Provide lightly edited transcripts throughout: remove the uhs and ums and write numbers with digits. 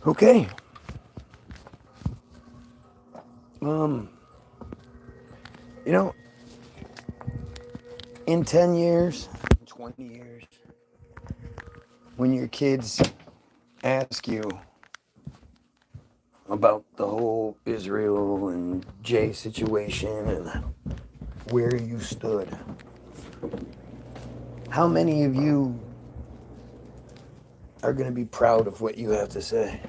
Okay. You know, in 10 years, 20 years, when your kids ask you about the whole Israel and Jay situation and where you stood, how many of you are going to be proud of what you have to say?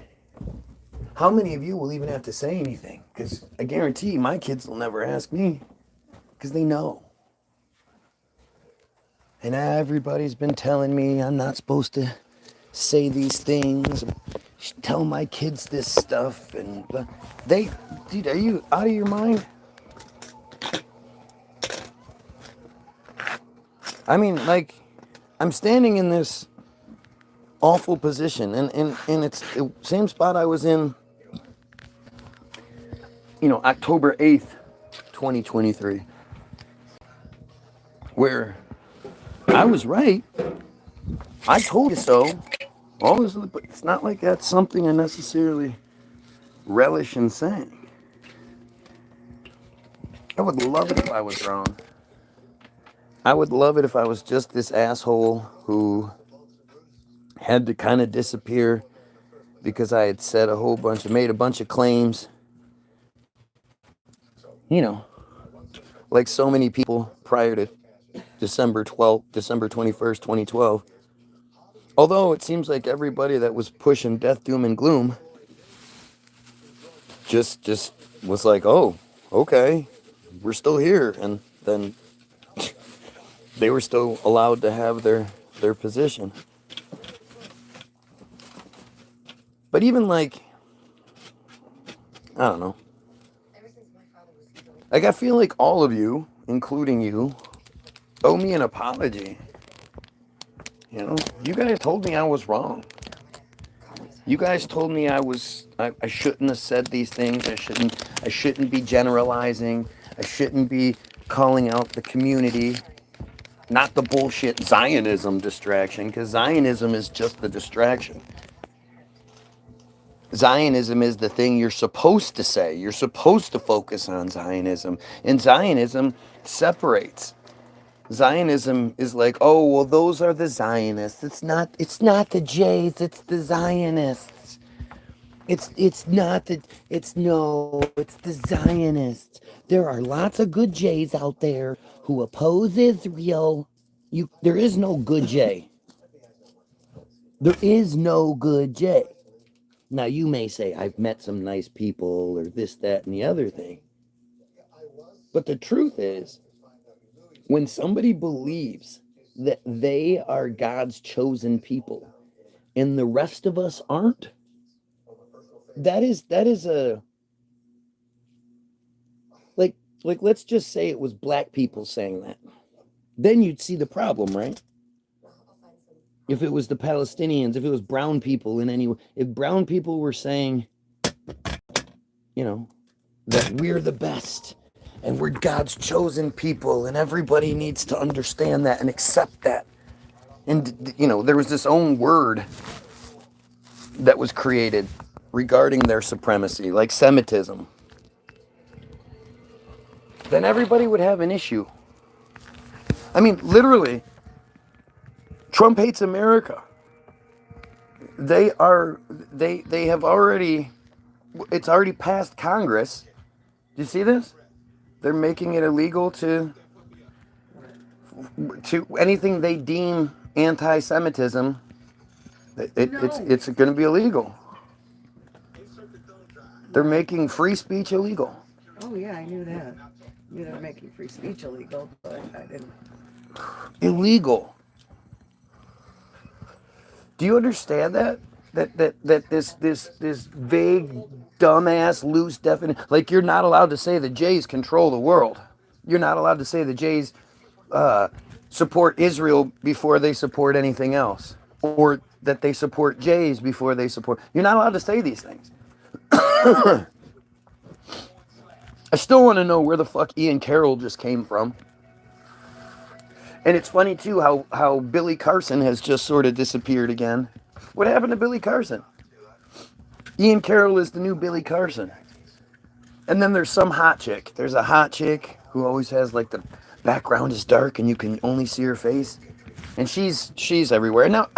How many of you will even have to say anything? Because I guarantee my kids will never ask me because they know. And everybody's been telling me I'm not supposed to say these things, tell my kids this stuff, and they, dude, are you out of your mind? I mean, like, I'm standing in this awful position, and it's the same spot I was in, October 8th, 2023, where I was right. I told you so. All this, but it's not like that's something I necessarily relish in saying. I would love it if I was wrong. I would love it if I was just this asshole who had to kind of disappear because I had said made a bunch of claims. You know, like so many people prior to December 21st, 2012. Although it seems like everybody that was pushing death, doom, and gloom just was like, oh, okay, we're still here. And then they were still allowed to have their position. But even like, I don't know. Like, I feel like all of you, including you, owe me an apology. You guys told me I was wrong. You guys told me I shouldn't have said these things. I shouldn't be generalizing. I shouldn't be calling out the community. Not the bullshit Zionism distraction, because Zionism is just the distraction. Zionism is the thing you're supposed to say. You're supposed to focus on Zionism. And Zionism separates. Zionism is like, oh, well, those are the Zionists. It's not the Jays, it's the Zionists. It's not the it's the Zionists. There are lots of good Jays out there who oppose Israel. There is no good Jay. There is no good Jay. Now you may say I've met some nice people or this, that, and the other thing. But the truth is, when somebody believes that they are God's chosen people and the rest of us aren't, that is a like let's just say it was black people saying that. Then you'd see the problem, right? If it was the Palestinians, if it was brown people if brown people were saying, that we're the best and we're God's chosen people and everybody needs to understand that and accept that. And, there was this own word that was created regarding their supremacy, like Semitism. Then everybody would have an issue. I mean, literally, Trump hates America. They have already, it's already passed Congress. Do you see this? They're making it illegal to anything they deem anti-Semitism. It's going to be illegal. They're making free speech illegal. Oh yeah, I knew that. I knew they were making free speech illegal, but I didn't. Illegal. Do you understand that? That this vague, dumbass, loose definition, like you're not allowed to say the Jays control the world. You're not allowed to say the Jays support Israel before they support anything else, or that they support Jays before they support. You're not allowed to say these things. I still want to know where the fuck Ian Carroll just came from. And it's funny too how Billy Carson has just sort of disappeared again. What happened to Billy Carson? Ian Carroll is the new Billy Carson. And then there's some hot chick. There's a hot chick who always has like the background is dark and you can only see her face. And she's everywhere. Now,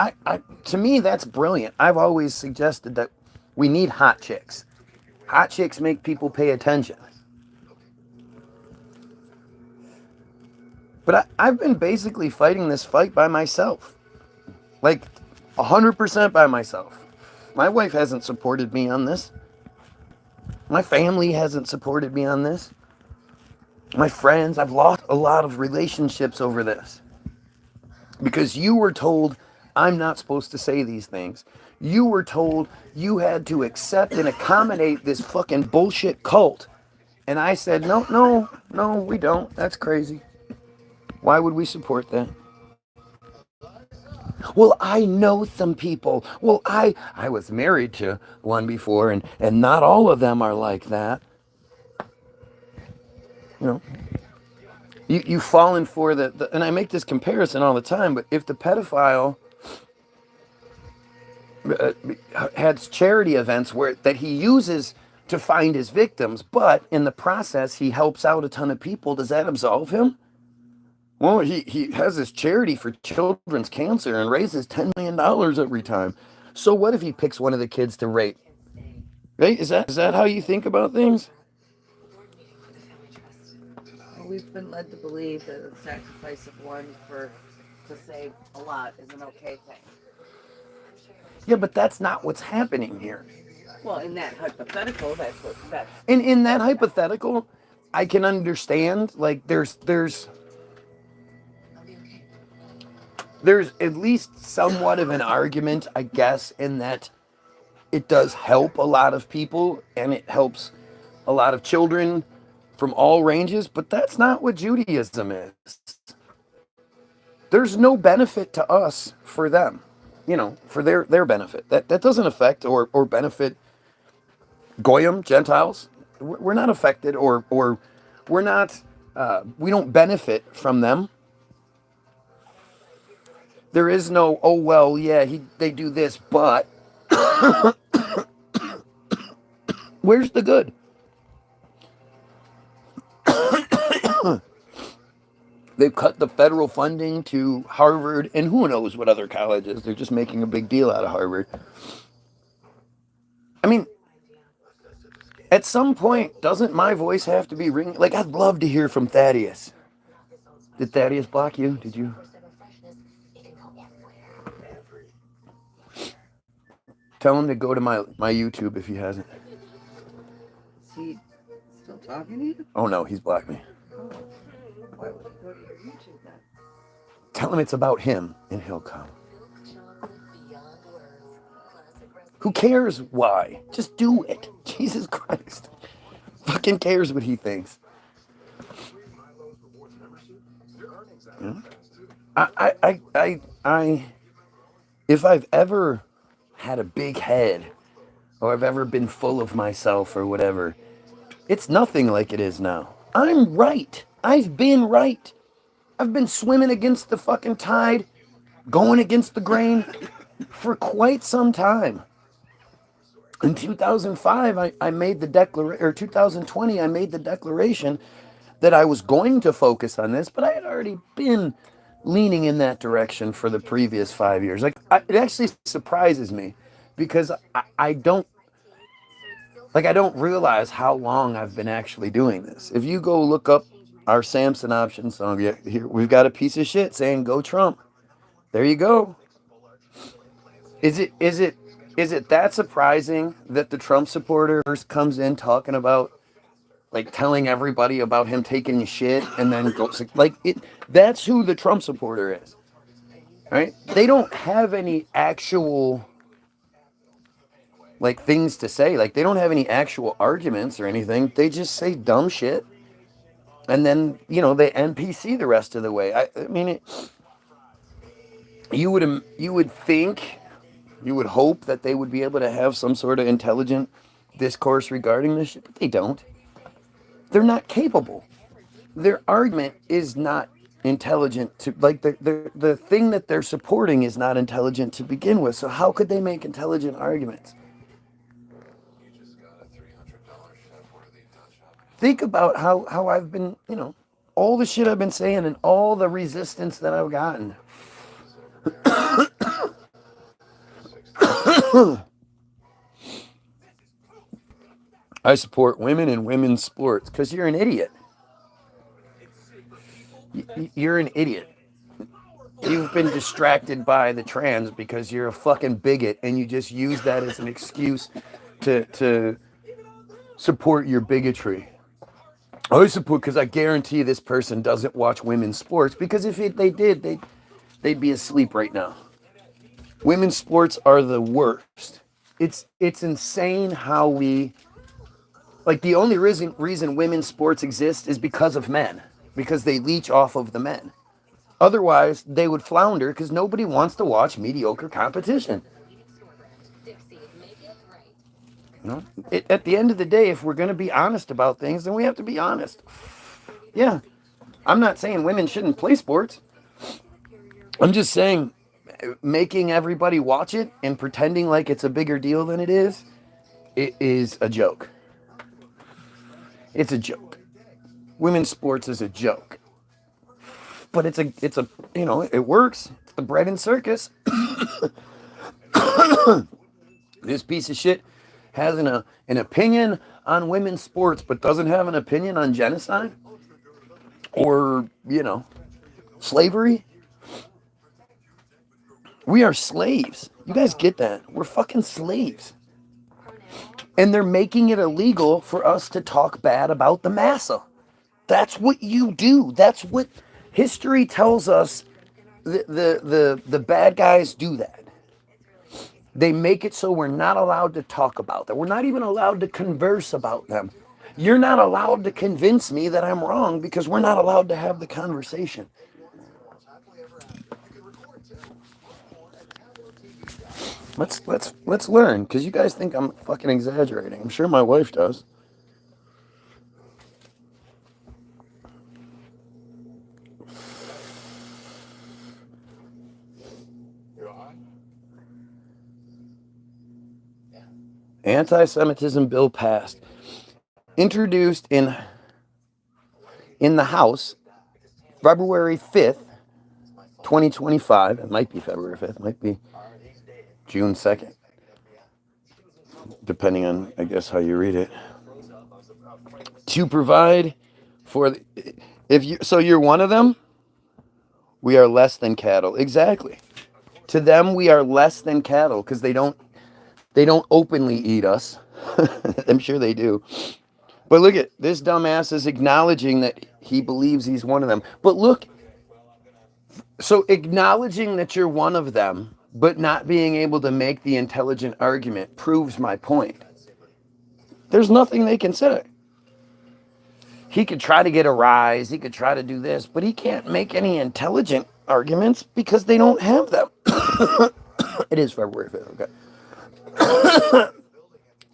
to me, that's brilliant. I've always suggested that we need hot chicks. Hot chicks make people pay attention. But I've been basically fighting this fight by myself. Like, 100% by myself. My wife hasn't supported me on this. My family hasn't supported me on this. My friends, I've lost a lot of relationships over this. Because you were told I'm not supposed to say these things. You were told you had to accept and accommodate this fucking bullshit cult. And I said, no, we don't. That's crazy. Why would we support that? Well, I know some people. Well, I was married to one before, and not all of them are like that. You know, you've fallen for and I make this comparison all the time, but if the pedophile has charity events that he uses to find his victims, but in the process he helps out a ton of people, does that absolve him? Well, he has this charity for children's cancer and raises $10 million every time. So what if he picks one of the kids to rape? Right? Is that how you think about things? We've been led to believe that the sacrifice of one to save a lot is an okay thing. Yeah, but that's not what's happening here. Well, in that hypothetical, that's. In that hypothetical, I can understand. Like there's at least somewhat of an argument, I guess, in that it does help a lot of people and it helps a lot of children from all ranges, but that's not what Judaism is. There's no benefit to us for them, for their benefit. That doesn't affect or benefit Goyim, Gentiles. We're not affected or we're not, we don't benefit from them. There is no, oh, well, yeah, they do this, but where's the good? They've cut the federal funding to Harvard and who knows what other colleges. They're just making a big deal out of Harvard. I mean, at some point, doesn't my voice have to be ringing? Like, I'd love to hear from Thaddeus. Did Thaddeus block you? Did you? Tell him to go to my YouTube if he hasn't. Is he still talking to you? Oh, no, he's blocked me. Oh. Why would he go to your YouTube then? Tell him it's about him, and he'll come. Who cares why? Just do it. Jesus Christ. Fucking cares what he thinks. Yeah. If I've ever had a big head, or I've ever been full of myself or whatever, it's nothing like it is now. I'm right. I've been right. I've been swimming against the fucking tide, going against the grain for quite some time. In 2005, I made the declaration, or 2020, I made the declaration that I was going to focus on this, but I had already been leaning in that direction for the previous 5 years. Like, it actually surprises me because I don't realize how long I've been actually doing this. If you go look up our Samson option song, here we've got a piece of shit saying "Go Trump." There you go. Is it that surprising that the Trump supporter first comes in talking about, like, telling everybody about him taking shit and then goes like it? That's who the Trump supporter is, right? They don't have any actual like things to say. Like, they don't have any actual arguments or anything. They just say dumb shit, and then they NPC the rest of the way. I mean, you would think. You would hope that they would be able to have some sort of intelligent discourse regarding this shit, but they don't. They're not capable. Their argument is not intelligent to, like, the thing that they're supporting is not intelligent to begin with. So how could they make intelligent arguments? Think about how I've been, all the shit I've been saying and all the resistance that I've gotten. I support women and women's sports because you're an idiot. You're an idiot. You've been distracted by the trans because you're a fucking bigot and you just use that as an excuse to support your bigotry. I support because I guarantee this person doesn't watch women's sports because if they did, they'd be asleep right now. Women's sports are the worst. It's insane how we like the only reason women's sports exist is because of men because they leech off of the men. Otherwise, they would flounder because nobody wants to watch mediocre competition. At the end of the day, if we're going to be honest about things, then we have to be honest. Yeah, I'm not saying women shouldn't play sports. I'm just saying making everybody watch it and pretending like it's a bigger deal than it is a joke. It's a joke. Women's sports is a joke. But it's a it works. It's the bread and circus. This piece of shit has an opinion on women's sports, but doesn't have an opinion on genocide or, slavery. We are slaves. You guys get that? We're fucking slaves. And they're making it illegal for us to talk bad about the massa. That's what you do. That's what history tells us. The bad guys do that. They make it so we're not allowed to talk about them. We're not even allowed to converse about them. You're not allowed to convince me that I'm wrong because we're not allowed to have the conversation. Let's learn, because you guys think I'm fucking exaggerating. I'm sure my wife does. Anti-Semitism bill passed. Introduced in the House February 5th, 2025. It might be February 5th. It might be June 2nd. Depending on, I guess, how you read it. To provide for you're one of them, we are less than cattle. Exactly. To them, we are less than cattle because they don't openly eat us. I'm sure they do. But look at this dumbass is acknowledging that he believes he's one of them. But look, so acknowledging that you're one of them, but not being able to make the intelligent argument proves my point. There's nothing they can say. He could try to get a rise, he could try to do this, but he can't make any intelligent arguments because they don't have them. It is February 5th, okay.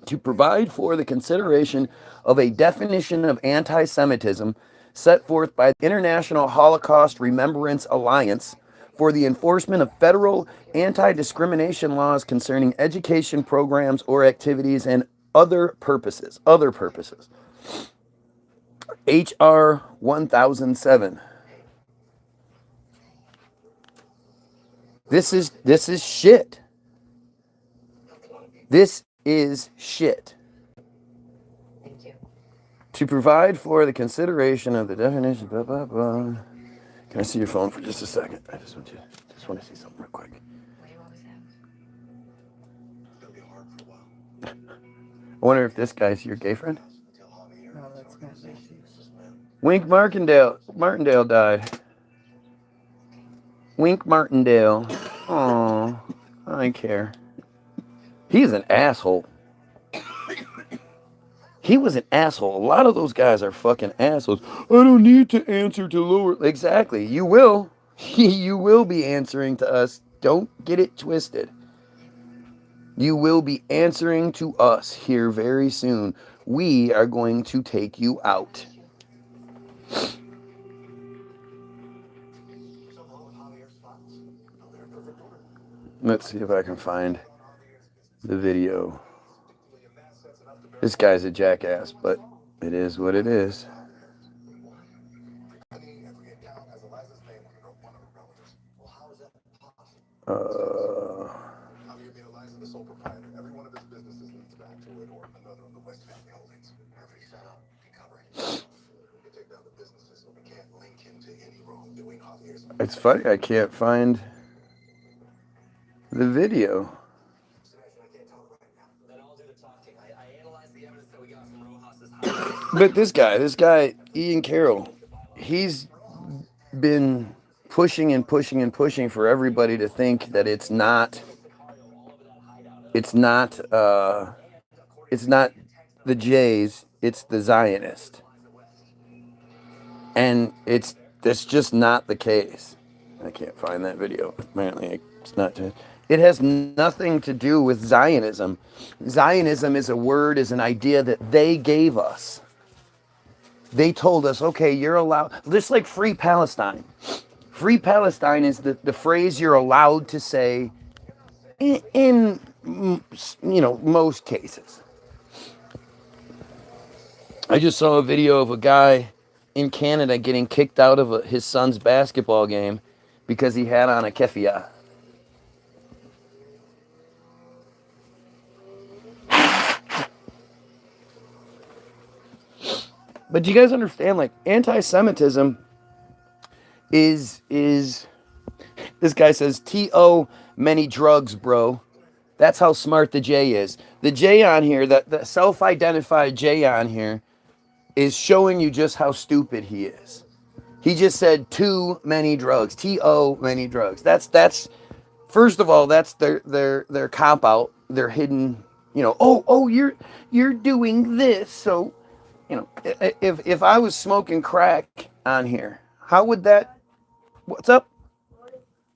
To provide for the consideration of a definition of anti-Semitism set forth by the International Holocaust Remembrance Alliance for the enforcement of federal anti-discrimination laws concerning education programs or activities and other purposes. H.R. 1007. This is shit. This is shit. Thank you. To provide for the consideration of the definition, blah, blah, blah. Can I see your phone for just a second? I just want to see something real quick. I wonder if this guy's your gay friend? No, that's not my Wink Martindale died. Wink Martindale. Oh, I care. He's an asshole. He was an asshole. A lot of those guys are fucking assholes. I don't need to answer to lower. Exactly. You will. You will be answering to us. Don't get it twisted. You will be answering to us here very soon. We are going to take you out. Let's see if I can find the video. This guy's a jackass, but It is what it is. Uh, it's funny, I can't find the video. But this guy, Ian Carroll, he's been pushing and pushing and pushing for everybody to think that it's not, it's not the Jays, it's the Zionist, and that's just not the case. I can't find that video. Apparently, it's not. It has nothing to do with Zionism. Zionism is a word, is an idea that they gave us. They told us, okay, you're allowed, just like Free Palestine. Free Palestine is the phrase you're allowed to say in most cases. I just saw a video of a guy in Canada getting kicked out of his son's basketball game because he had on a keffiyeh. But do you guys understand, like, anti-Semitism is this guy says, T.O. many drugs, bro. That's how smart the J is. The J on here, the self-identified J on here, is showing you just how stupid he is. He just said too many drugs. T.O. many drugs. That's first of all, that's their cop out. Their hidden, you're doing this. So, if I was smoking crack on here, how would that? What's up?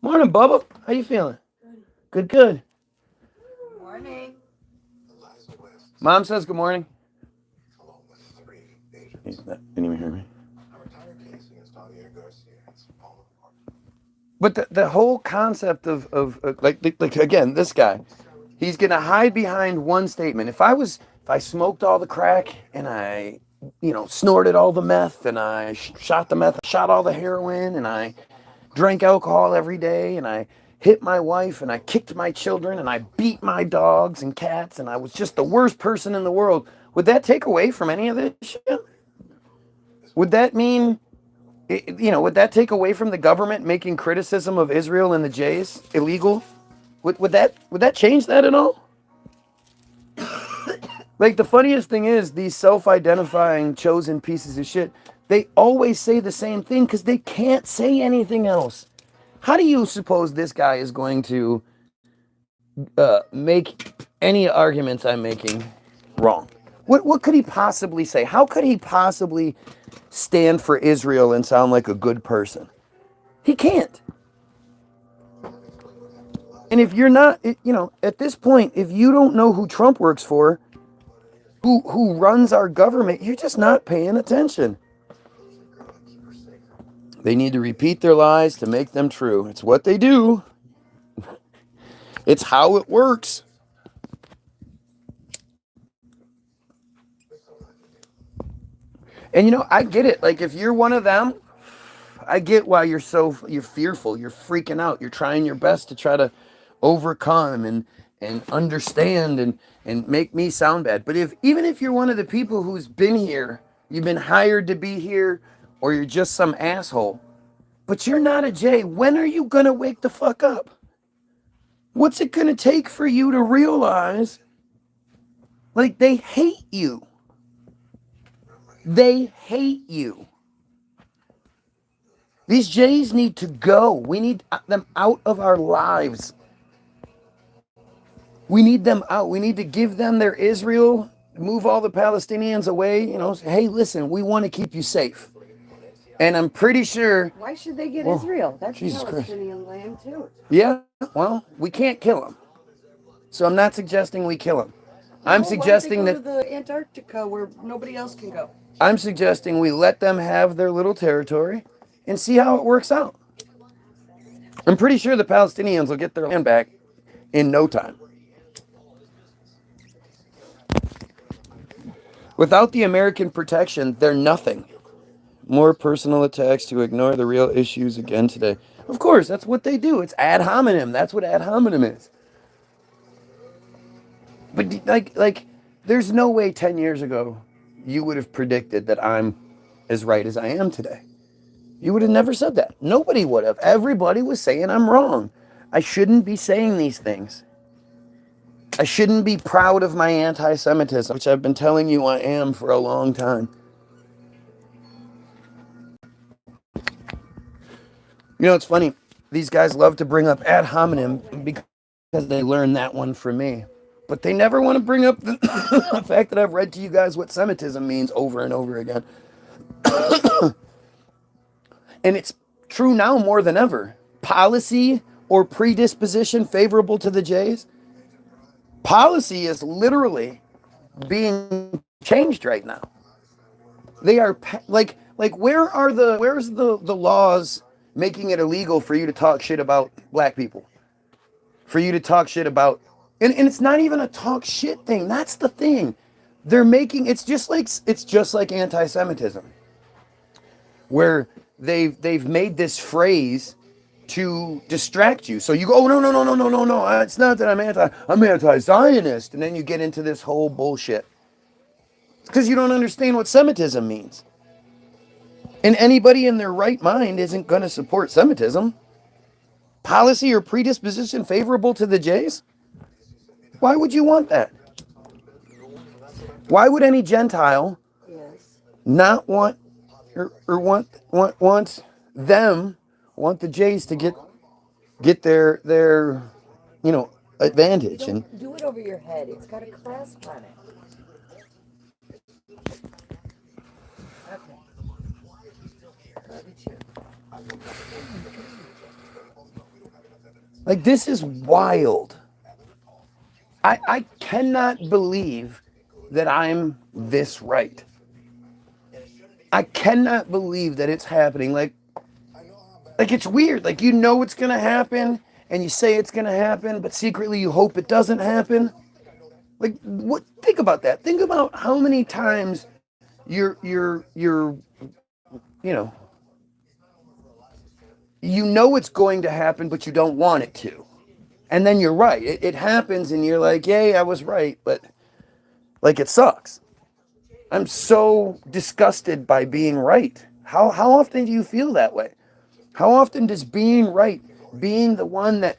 Morning, Bubba. How you feeling? Good, good. Morning. Mom says good morning. Didn't even hear me. But the whole concept of like again, this guy, he's gonna hide behind one statement. If I smoked all the crack and I, snorted all the meth and I shot the meth, shot all the heroin and I drank alcohol every day and I hit my wife and I kicked my children and I beat my dogs and cats and I was just the worst person in the world, would that take away from any of this shit? Would that mean, would that take away from the government making criticism of Israel and the Jays illegal? Would that change that at all? Like, the funniest thing is, these self-identifying chosen pieces of shit, they always say the same thing because they can't say anything else. How do you suppose this guy is going to make any arguments I'm making wrong? What could he possibly say? How could he possibly stand for Israel and sound like a good person? He can't. And if you're not, at this point, if you don't know who Trump works for, who runs our government, you're just not paying attention. They need to repeat their lies to make them true. It's what they do. It's how it works. And I get it. Like, if you're one of them, I get why you're fearful, you're freaking out, you're trying your best to try to overcome and understand and make me sound bad. But even if you're one of the people who's been here, you've been hired to be here, or you're just some asshole, but you're not a J, when are you gonna wake the fuck up? What's it gonna take for you to realize, like, they hate you? They hate you. These Jays need to go. We need them out of our lives. We need them out. We need to give them their Israel, move all the Palestinians away. Say, hey, listen, we want to keep you safe. And I'm pretty sure. Why should they get Israel? That's Jesus Palestinian land too. Yeah, well, we can't kill them. So I'm not suggesting we kill them. I'm suggesting that. Go to the Antarctica where nobody else can go. I'm suggesting we let them have their little territory and see how it works out. I'm pretty sure the Palestinians will get their land back in no time. Without the American protection, they're nothing. More personal attacks to ignore the real issues again today. Of course, that's what they do. It's ad hominem. That's what ad hominem is. But there's no way 10 years ago you would have predicted that I'm as right as I am today. You would have never said that. Nobody would have. Everybody was saying I'm wrong. I shouldn't be saying these things. I shouldn't be proud of my anti-Semitism, which I've been telling you I am for a long time. You know, it's funny. These guys love to bring up ad hominem because they learned that one from me. But they never want to bring up the fact that I've read to you guys what Semitism means over and over again. And it's true now more than ever. Policy or predisposition favorable to the Jays. Policy is literally being changed right now. They are where's the laws making it illegal for you to talk shit about black people? For you to talk shit about and it's not even a talk shit thing. That's the thing. They're making it's just like anti-Semitism. Where they've made this phrase to distract you. So you go, oh no. It's not that I'm anti-Zionist, and then you get into this whole bullshit. It's because you don't understand what Semitism means. And anybody in their right mind isn't going to support Semitism. Policy or predisposition favorable to the Jays? Why would you want that? Why would any Gentile not want or want the Jays to get their advantage? Don't And do it over your head. It's got a clasp on it. Okay. Love you too. like, this is wild. I cannot believe that I'm this right. I cannot believe that it's happening. Like it's weird. Like, you know it's gonna happen, and you say it's gonna happen, but secretly you hope it doesn't happen. Like, what? Think about that. Think about how many times you're you know it's going to happen, but you don't want it to, and then you're right. It happens, and you're like, yay, I was right, but like, it sucks. I'm so disgusted by being right. How often do you feel that way? How often does being right, being the one that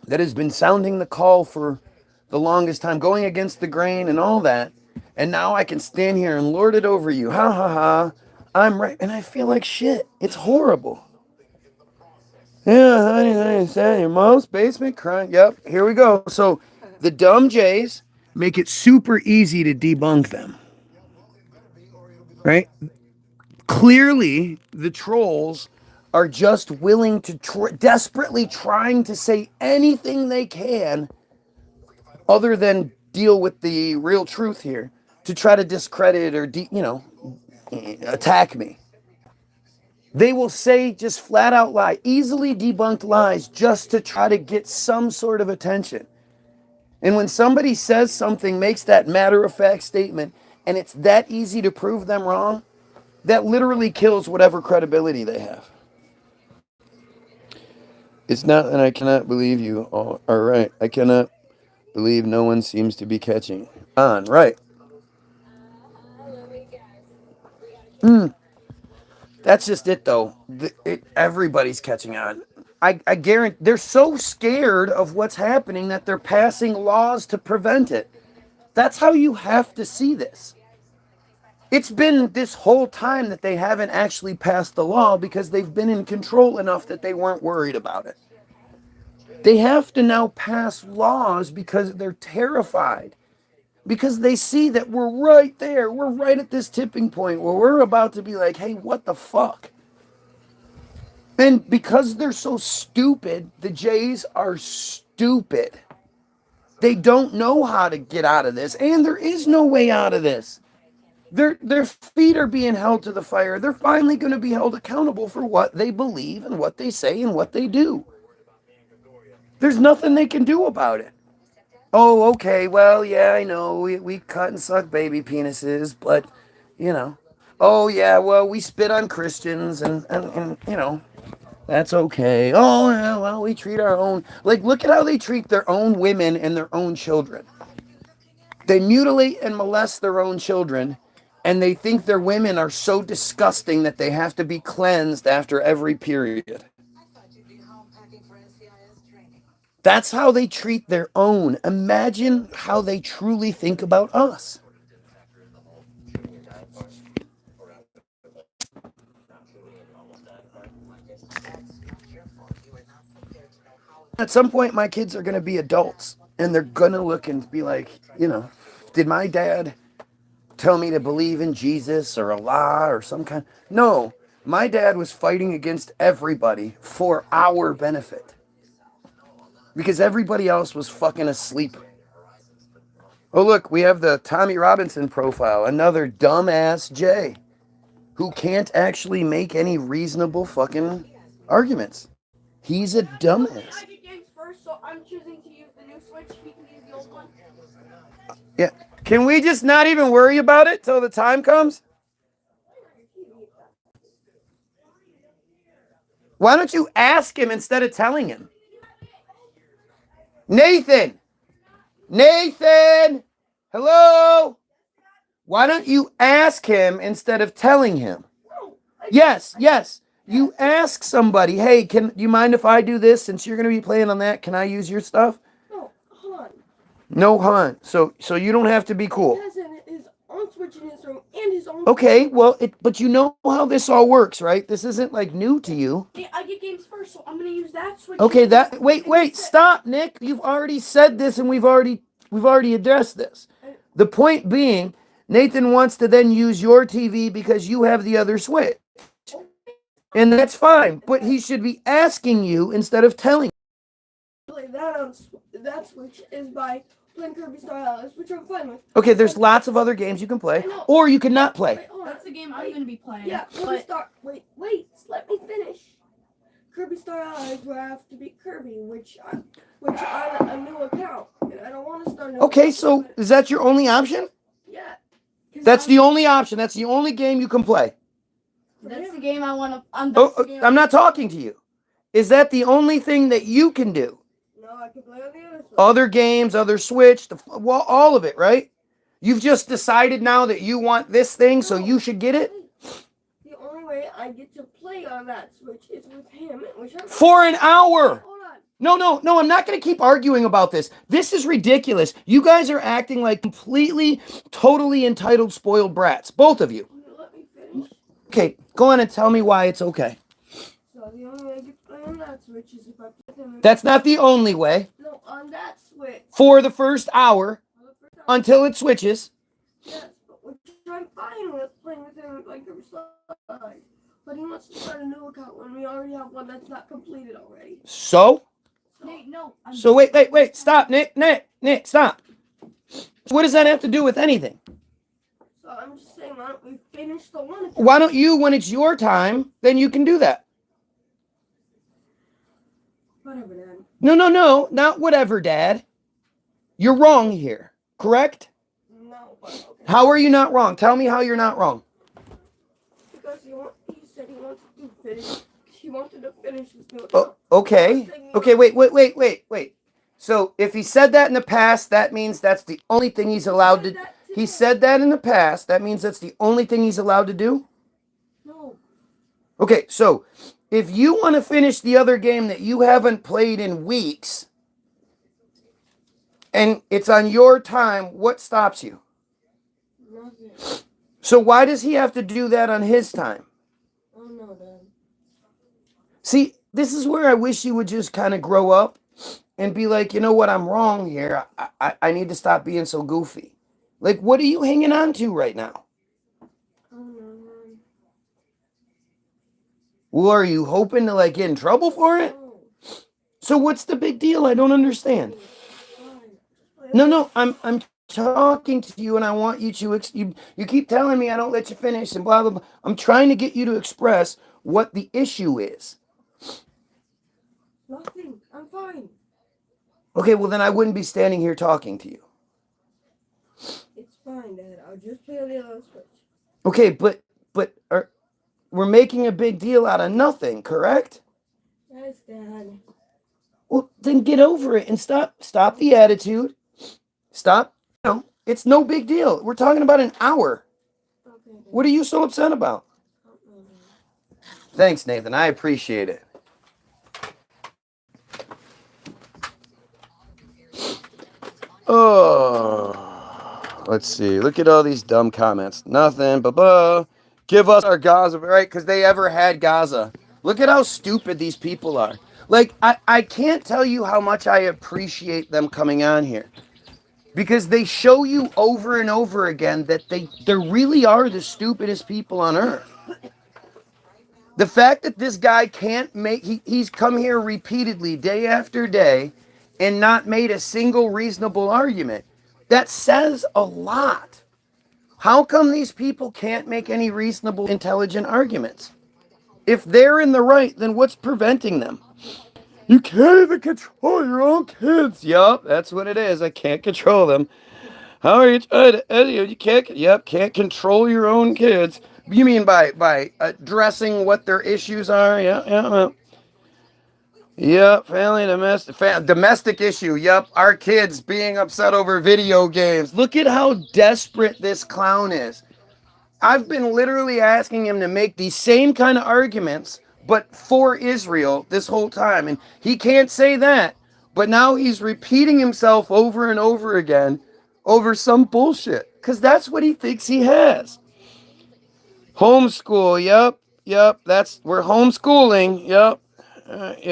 has been sounding the call for the longest time, going against the grain and all that, and now I can stand here and lord it over you. Ha ha ha. I'm right, and I feel like shit. It's horrible. Yeah, honey, your mom's basement crying. Yep, here we go. So the dumb Jays make it super easy to debunk them. Right? Clearly, the trolls are just willing to desperately trying to say anything they can other than deal with the real truth here to try to discredit or attack me. They will say just flat out lie, easily debunked lies, just to try to get some sort of attention. And when somebody says something, makes that matter of fact statement, and it's that easy to prove them wrong, that literally kills whatever credibility they have. It's not that I cannot believe you are right. I cannot believe no one seems to be catching on. Right. That's just it, though. Everybody's catching on. I guarantee they're so scared of what's happening that they're passing laws to prevent it. That's how you have to see this. It's been this whole time that they haven't actually passed the law because they've been in control enough that they weren't worried about it. They have to now pass laws because they're terrified. Because they see that we're right there. We're right at this tipping point where we're about to be like, hey, what the fuck? And because they're so stupid, the Jays are stupid. They don't know how to get out of this, and there is no way out of this. Their feet are being held to the fire. They're finally going to be held accountable for what they believe and what they say and what they do. There's nothing they can do about it. Oh, okay, well, yeah, I know. We cut and suck baby penises, but, you know. Oh, yeah, well, we spit on Christians, and you know, that's okay. Oh, yeah, well, we treat our own. Like, look at how they treat their own women and their own children. They mutilate and molest their own children, and they think their women are so disgusting that they have to be cleansed after every period. That's how they treat their own. Imagine how they truly think about us. At some point, my kids are going to be adults, and they're going to look and be like, you know, did my dad tell me to believe in Jesus or Allah or some kind? No, my dad was fighting against everybody for our benefit because everybody else was fucking asleep. Oh, look, we have the Tommy Robinson profile, another dumbass Jay who can't actually make any reasonable fucking arguments. He's a dumbass. I get games first, so I'm choosing to use the new Switch. He can use the old one. Yeah. Can we just not even worry about it till the time comes? Why don't you ask him instead of telling him? Nathan! Nathan! Hello? Why don't you ask him instead of telling him? Yes, yes. You ask somebody, hey, can you mind if I do this since you're going to be playing on that? Can I use your stuff? No, Han. No, hon. So you don't have to be cool. He has his own Switch in his room and his own. Okay, well, but you know how this all works, right? This isn't like new to you. I get games first, so I'm gonna use that Switch. Okay, wait, stop, Nick. You've already said this, and we've already addressed this. The point being, Nathan wants to then use your TV because you have the other Switch. And that's fine, but he should be asking you instead of telling you. Play that on that Switch is by playing Kirby Star Allies, which I'm fine with. Okay, there's lots of other games you can play, or you can not play. Wait, That's the game I'm gonna be playing. Yeah, Kirby Star. Wait, let me finish. Kirby Star Allies, where I have to beat Kirby, which on a new account, and I don't want to start. Okay, so is that your only option? Yeah. That's the only option. That's the only game you can play. That's the game I want to. I'm not talking to you. Is that the only thing that you can do? No, I can play on the other Switch. Other games, other Switch, well, all of it, right? You've just decided now that you want this thing, so you should get it? The only way I get to play on that Switch is with him, which I'm For an hour! Hold on. No, I'm not going to keep arguing about this. This is ridiculous. You guys are acting like completely, totally entitled, spoiled brats. Both of you. Can you let me finish? Okay, go on and tell me why it's okay. So the only way I get to play on that Switch is if I play him. That's not the only way. No, on that Switch. For the first hour, until it switches. Yes, but which I'm fine with playing with him like Kirby Star Allies. But he wants to start a new account when we already have one that's not completed already. So? Nate, no. So wait, stop, Nick, stop. What does that have to do with anything? So I'm just saying, why don't we finish the one account? Why don't you, when it's your time, then you can do that? Whatever, Dad. No, not whatever, Dad. You're wrong here, correct? No, but okay. How are you not wrong? Tell me how you're not wrong. Because he said he wanted to finish. He wanted to finish this new account. Oh, okay. Okay, wait. So if he said that in the past, that means that's the only thing he's allowed to. He said that in the past. That means that's the only thing he's allowed to do? No. Okay, so if you want to finish the other game that you haven't played in weeks, and it's on your time, what stops you? Nothing. So why does he have to do that on his time? Oh no, Dad. See, this is where I wish you would just kind of grow up and be like, you know what, I'm wrong here. I need to stop being so goofy. Like, what are you hanging on to right now? Oh no, Dad. Well, are you hoping to like get in trouble for it? No. So what's the big deal? I don't understand. Fine. No, I'm talking to you and I want you to, you keep telling me I don't let you finish and blah, blah, blah. I'm trying to get you to express what the issue is. Nothing. I'm fine. Okay, well then I wouldn't be standing here talking to you. It's fine, Dad. I'll just play on the other switch. Okay, but we're making a big deal out of nothing, correct? Yes, Dad. Well, then get over it and stop the attitude. Stop. It's no big deal. We're talking about an hour. Okay, Dad. What are you so upset about? Thanks, Nathan. I appreciate it. Oh, let's see. Look at all these dumb comments. Nothing. Give us our Gaza, right? Because they ever had Gaza. Look at how stupid these people are. Like, I can't tell you how much I appreciate them coming on here. Because they show you over and over again that they really are the stupidest people on earth. The fact that this guy can't make, he's come here repeatedly, day after day, and not made a single reasonable argument, that says a lot. How come these people can't make any reasonable, intelligent arguments? If they're in the right, then what's preventing them? You can't even control your own kids. Yup, that's what it is. I can't control them. How are you trying to? You can't control your own kids. You mean by addressing what their issues are? Yeah, family, domestic issue. Yep, our kids being upset over video games. Look at how desperate this clown is. I've been literally asking him to make these same kind of arguments, but for Israel this whole time, and he can't say that. But now he's repeating himself over and over again over some bullshit, because that's what he thinks he has. Homeschool, yep, we're homeschooling, yep.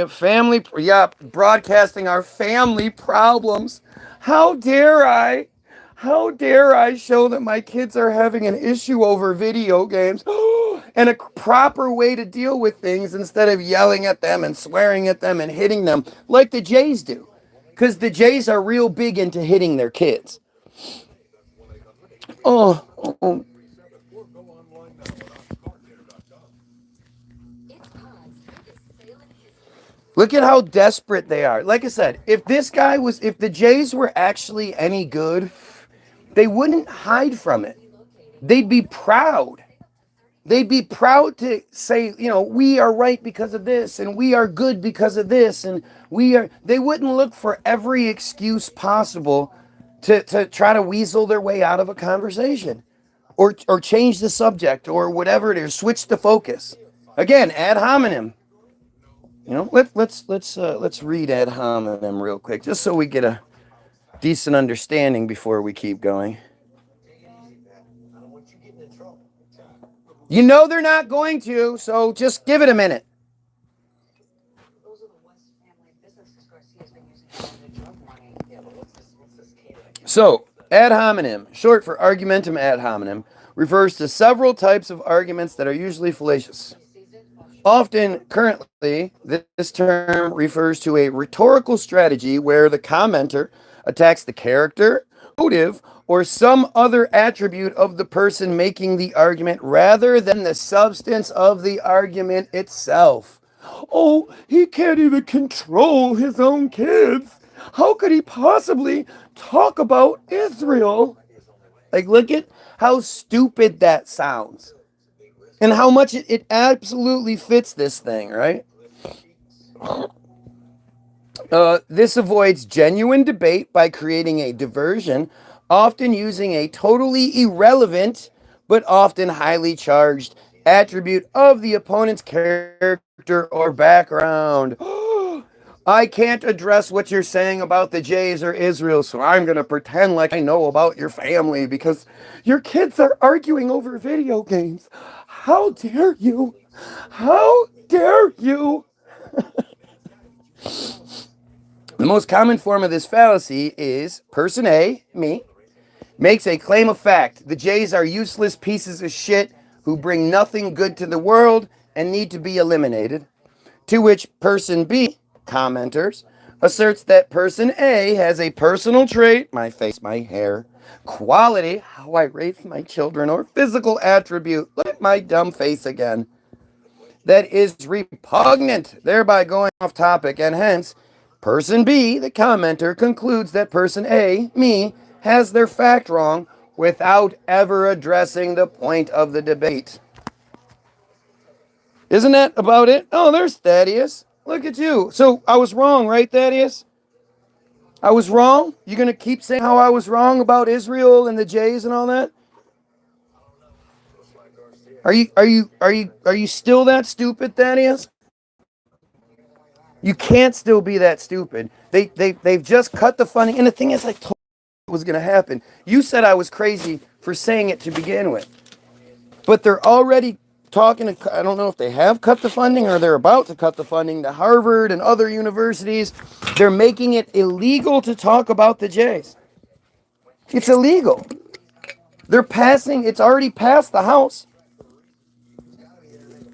Family, yep, broadcasting our family problems. How dare I? How dare I show that my kids are having an issue over video games and a proper way to deal with things instead of yelling at them and swearing at them and hitting them like the Jays do. Because the Jays are real big into hitting their kids. Oh. Look at how desperate they are. Like I said, if the Jays were actually any good, they wouldn't hide from it. They'd be proud. They'd be proud to say, we are right because of this, and we are good because of this, and they wouldn't look for every excuse possible to try to weasel their way out of a conversation or change the subject or whatever it is, switch the focus. Again, ad hominem. Let's read ad hominem real quick, just so we get a decent understanding before we keep going. They're not going to, so just give it a minute. So, ad hominem, short for argumentum ad hominem, refers to several types of arguments that are usually fallacious. Often, currently, this term refers to a rhetorical strategy where the commenter attacks the character, motive, or some other attribute of the person making the argument rather than the substance of the argument itself. Oh, he can't even control his own kids. How could he possibly talk about Israel? Like, look at how stupid that sounds. And how much it absolutely fits this thing, right? This avoids genuine debate by creating a diversion, often using a totally irrelevant, but often highly charged attribute of the opponent's character or background. I can't address what you're saying about the Jays or Israel, so I'm going to pretend like I know about your family because your kids are arguing over video games. How dare you? How dare you? The most common form of this fallacy is person A, me, makes a claim of fact. The Jays are useless pieces of shit who bring nothing good to the world and need to be eliminated. To which person B, commenters, asserts that person A has a personal trait, my face, my hair, quality, how I raise my children, or physical attribute, look at my dumb face again, that is repugnant, thereby going off topic, and hence Person B, the commenter, concludes that person A, me, has their fact wrong without ever addressing the point of the debate. Isn't that about it? Oh, there's Thaddeus. Look at you. So I was wrong, right, Thaddeus? I was wrong? You gonna keep saying how I was wrong about Israel and the Jays and all that? Are you still that stupid, Thaddeus? You can't still be that stupid. They've just cut the funding, and the thing is, I told you it was gonna happen. You said I was crazy for saying it to begin with, but they're already talking. I don't know if they have cut the funding or they're about to cut the funding to Harvard and other universities. They're making it illegal to talk about the Jays. It's illegal. They're passing. It's already passed the House.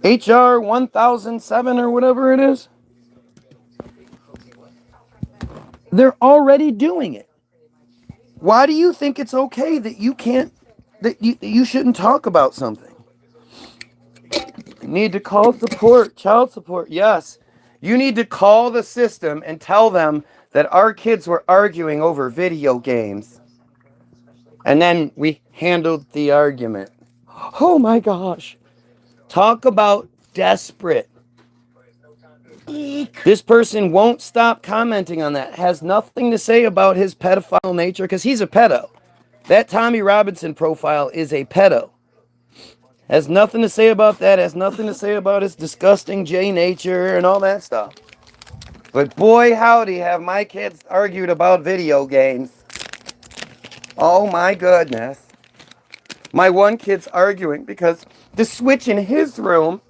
HR 1007 or whatever it is. They're already doing it. Why do you think it's okay that you can't, that you shouldn't talk about something? You need to call support, child support. Yes. You need to call the system and tell them that our kids were arguing over video games. And then we handled the argument. Oh my gosh. Talk about desperate. Eek. This person won't stop commenting on that. Has nothing to say about his pedophile nature because he's a pedo. That Tommy Robinson profile is a pedo. Has nothing to say about that. Has nothing to say about his disgusting J nature and all that stuff. But boy, howdy, have my kids argued about video games. Oh my goodness. My one kid's arguing because the Switch in his room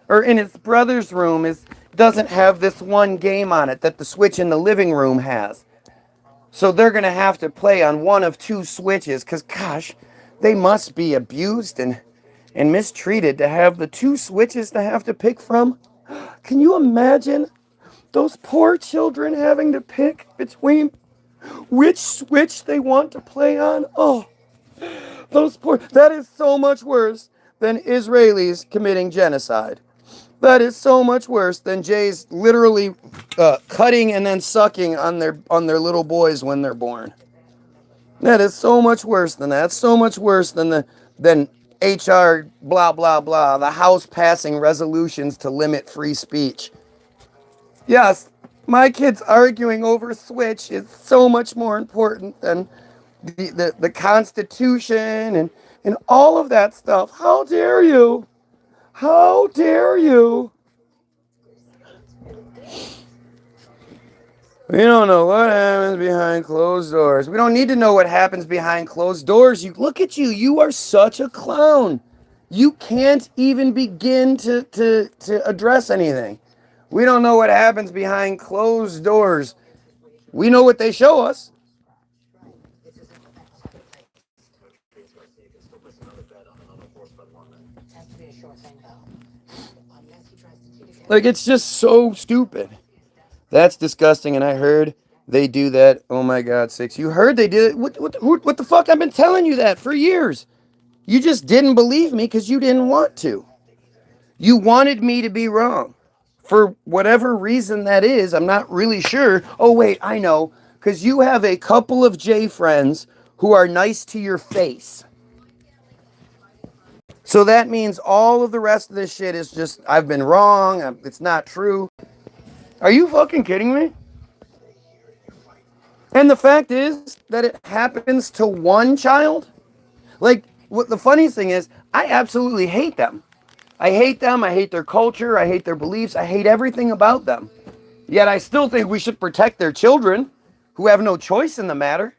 or in his brother's room doesn't have this one game on it that the Switch in the living room has. So they're going to have to play on one of two Switches because, gosh, they must be abused and mistreated to have the two Switches to have to pick from. Can you imagine those poor children having to pick between which Switch they want to play on? Oh, that is so much worse than Israelis committing genocide. That is so much worse than Jays literally cutting and then sucking on their little boys when they're born. That is so much worse than that. It's so much worse than HR blah blah blah, the House passing resolutions to limit free speech. Yes, my kids arguing over Switch is so much more important than the Constitution and all of that stuff. How dare you? How dare you? We don't know what happens behind closed doors. We don't need to know what happens behind closed doors. You look at you. You are such a clown. You can't even begin to address anything. We don't know what happens behind closed doors. We know what they show us. Like, it's just so stupid. That's disgusting, and I heard they do that. Oh my God, 6. You heard they did it? What the fuck? I've been telling you that for years. You just didn't believe me because you didn't want to. You wanted me to be wrong. For whatever reason that is, I'm not really sure. Oh wait, I know. Because you have a couple of J friends who are nice to your face. So that means all of the rest of this shit is just, I've been wrong, it's not true. Are you fucking kidding me? And the fact is that it happens to one child. Like, what the funny thing is, I absolutely hate them. I hate them, I hate their culture, I hate their beliefs, I hate everything about them. Yet I still think we should protect their children who have no choice in the matter.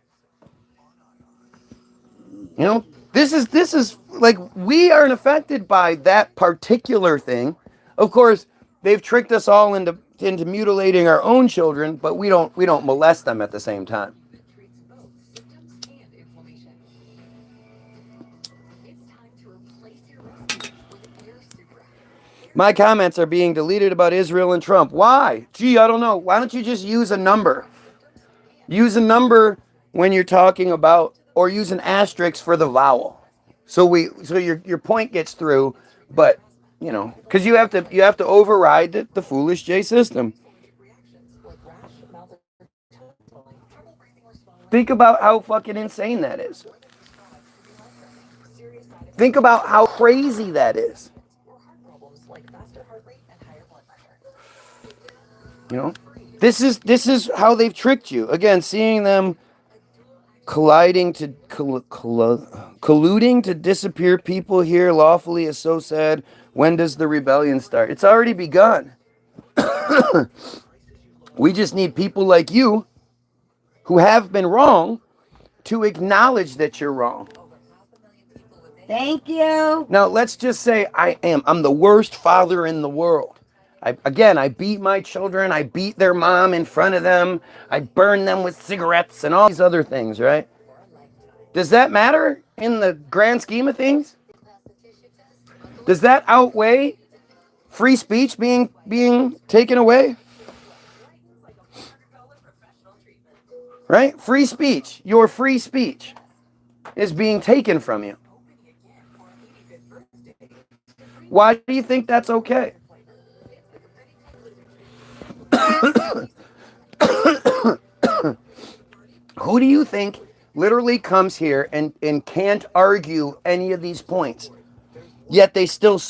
You know, this is like, we aren't affected by that particular thing. Of course, they've tricked us all into mutilating our own children, but we don't molest them at the same time. My comments are being deleted about Israel and Trump. Why? Gee, I don't know. Why don't you just use a number? Use a number when you're talking about, or use an asterisk for the vowel. So your point gets through, but you know, because you have to override the foolish J system. Think about how fucking insane that is. Think about how crazy that is. You know, this is how they've tricked you. Again, seeing them colluding to disappear people here lawfully is so sad. When does the rebellion start? It's already begun. We just need people like you who have been wrong to acknowledge that you're wrong. Thank you. Now, let's just say I'm the worst father in the world. I beat my children. I beat their mom in front of them. I burn them with cigarettes and all these other things, right? Does that matter in the grand scheme of things? Does that outweigh free speech being taken away? Right? Free speech, your free speech is being taken from you. Why do you think that's okay? Who do you think literally comes here and can't argue any of these points? Yet they still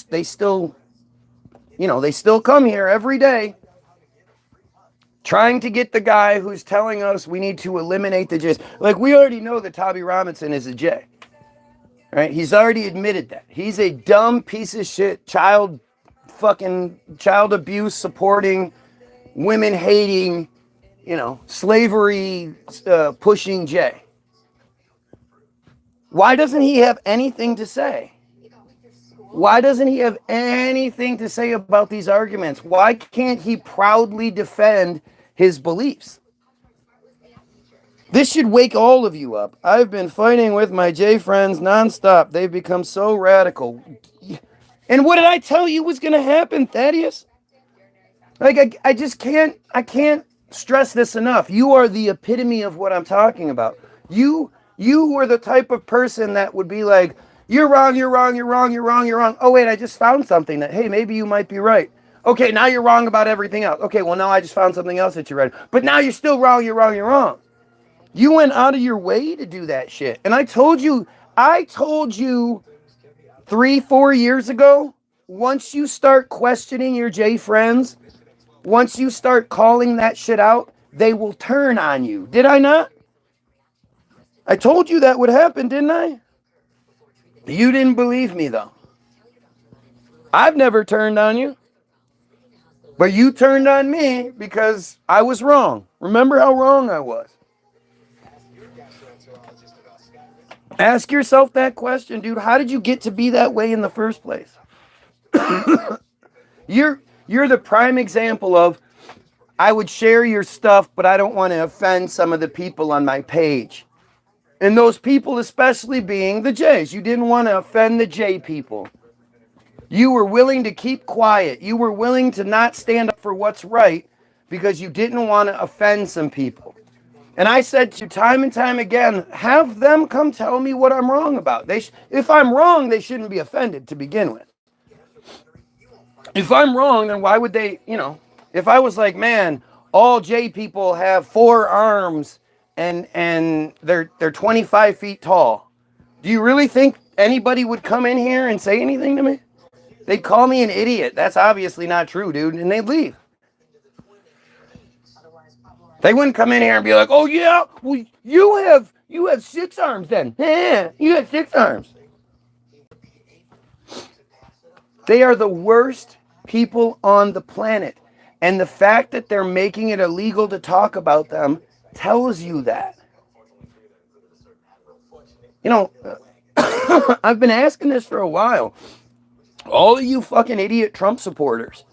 come here every day trying to get the guy who's telling us we need to eliminate the Jays. Like, we already know that Tommy Robinson is a Jay. Right? He's already admitted that. He's a dumb piece of shit, child abuse supporting, women hating, slavery pushing Jay. Why doesn't he have anything to say? Why doesn't he have anything to say about these arguments? Why can't he proudly defend his beliefs? This should wake all of you up. I've been fighting with my J friends nonstop. They've become so radical. And what did I tell you was going to happen, Thaddeus? Like, I can't stress this enough. You are the epitome of what I'm talking about. You were the type of person that would be like, you're wrong, you're wrong, you're wrong, you're wrong, you're wrong. Oh, wait, I just found something that, hey, maybe you might be right. Okay, now you're wrong about everything else. Okay, well, now I just found something else that you're right. But now you're still wrong, you're wrong, you're wrong. You went out of your way to do that shit. And I told you 3-4 years ago, once you start questioning your J friends, once you start calling that shit out, they will turn on you. Did I not? I told you that would happen, didn't I? You didn't believe me, though. I've never turned on you. But you turned on me because I was wrong. Remember how wrong I was. Ask yourself that question, dude. How did you get to be that way in the first place? You're the prime example of, I would share your stuff, but I don't want to offend some of the people on my page. And those people especially being the Jays. You didn't want to offend the J people. You were willing to keep quiet. You were willing to not stand up for what's right because you didn't want to offend some people. And I said to you time and time again, have them come tell me what I'm wrong about. If I'm wrong, they shouldn't be offended to begin with. If I'm wrong, then why would they, if I was like, man, all J people have 4 arms and they're 25 feet tall. Do you really think anybody would come in here and say anything to me? They'd call me an idiot. That's obviously not true, dude. And they'd leave. They wouldn't come in here and be like, oh yeah, well, you have 6 arms then. Yeah, you have 6 arms. They are the worst people on the planet. And the fact that they're making it illegal to talk about them tells you that. I've been asking this for a while. All of you fucking idiot Trump supporters.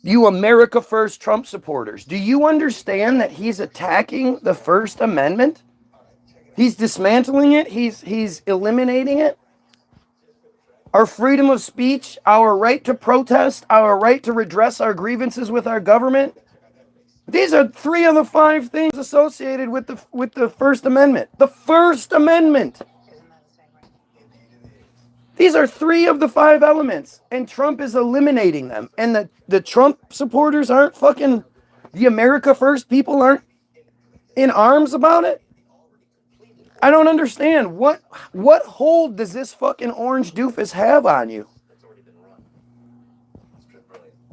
You America First Trump supporters. Do you understand that he's attacking the First Amendment? He's dismantling it. He's eliminating it. Our freedom of speech, our right to protest, our right to redress our grievances with our government. These are 3 of the 5 things associated with the First Amendment. The First Amendment. These are 3 of the 5 elements, and Trump is eliminating them. And the Trump supporters aren't fucking, the America First people aren't in arms about it? I don't understand. What hold does this fucking orange doofus have on you?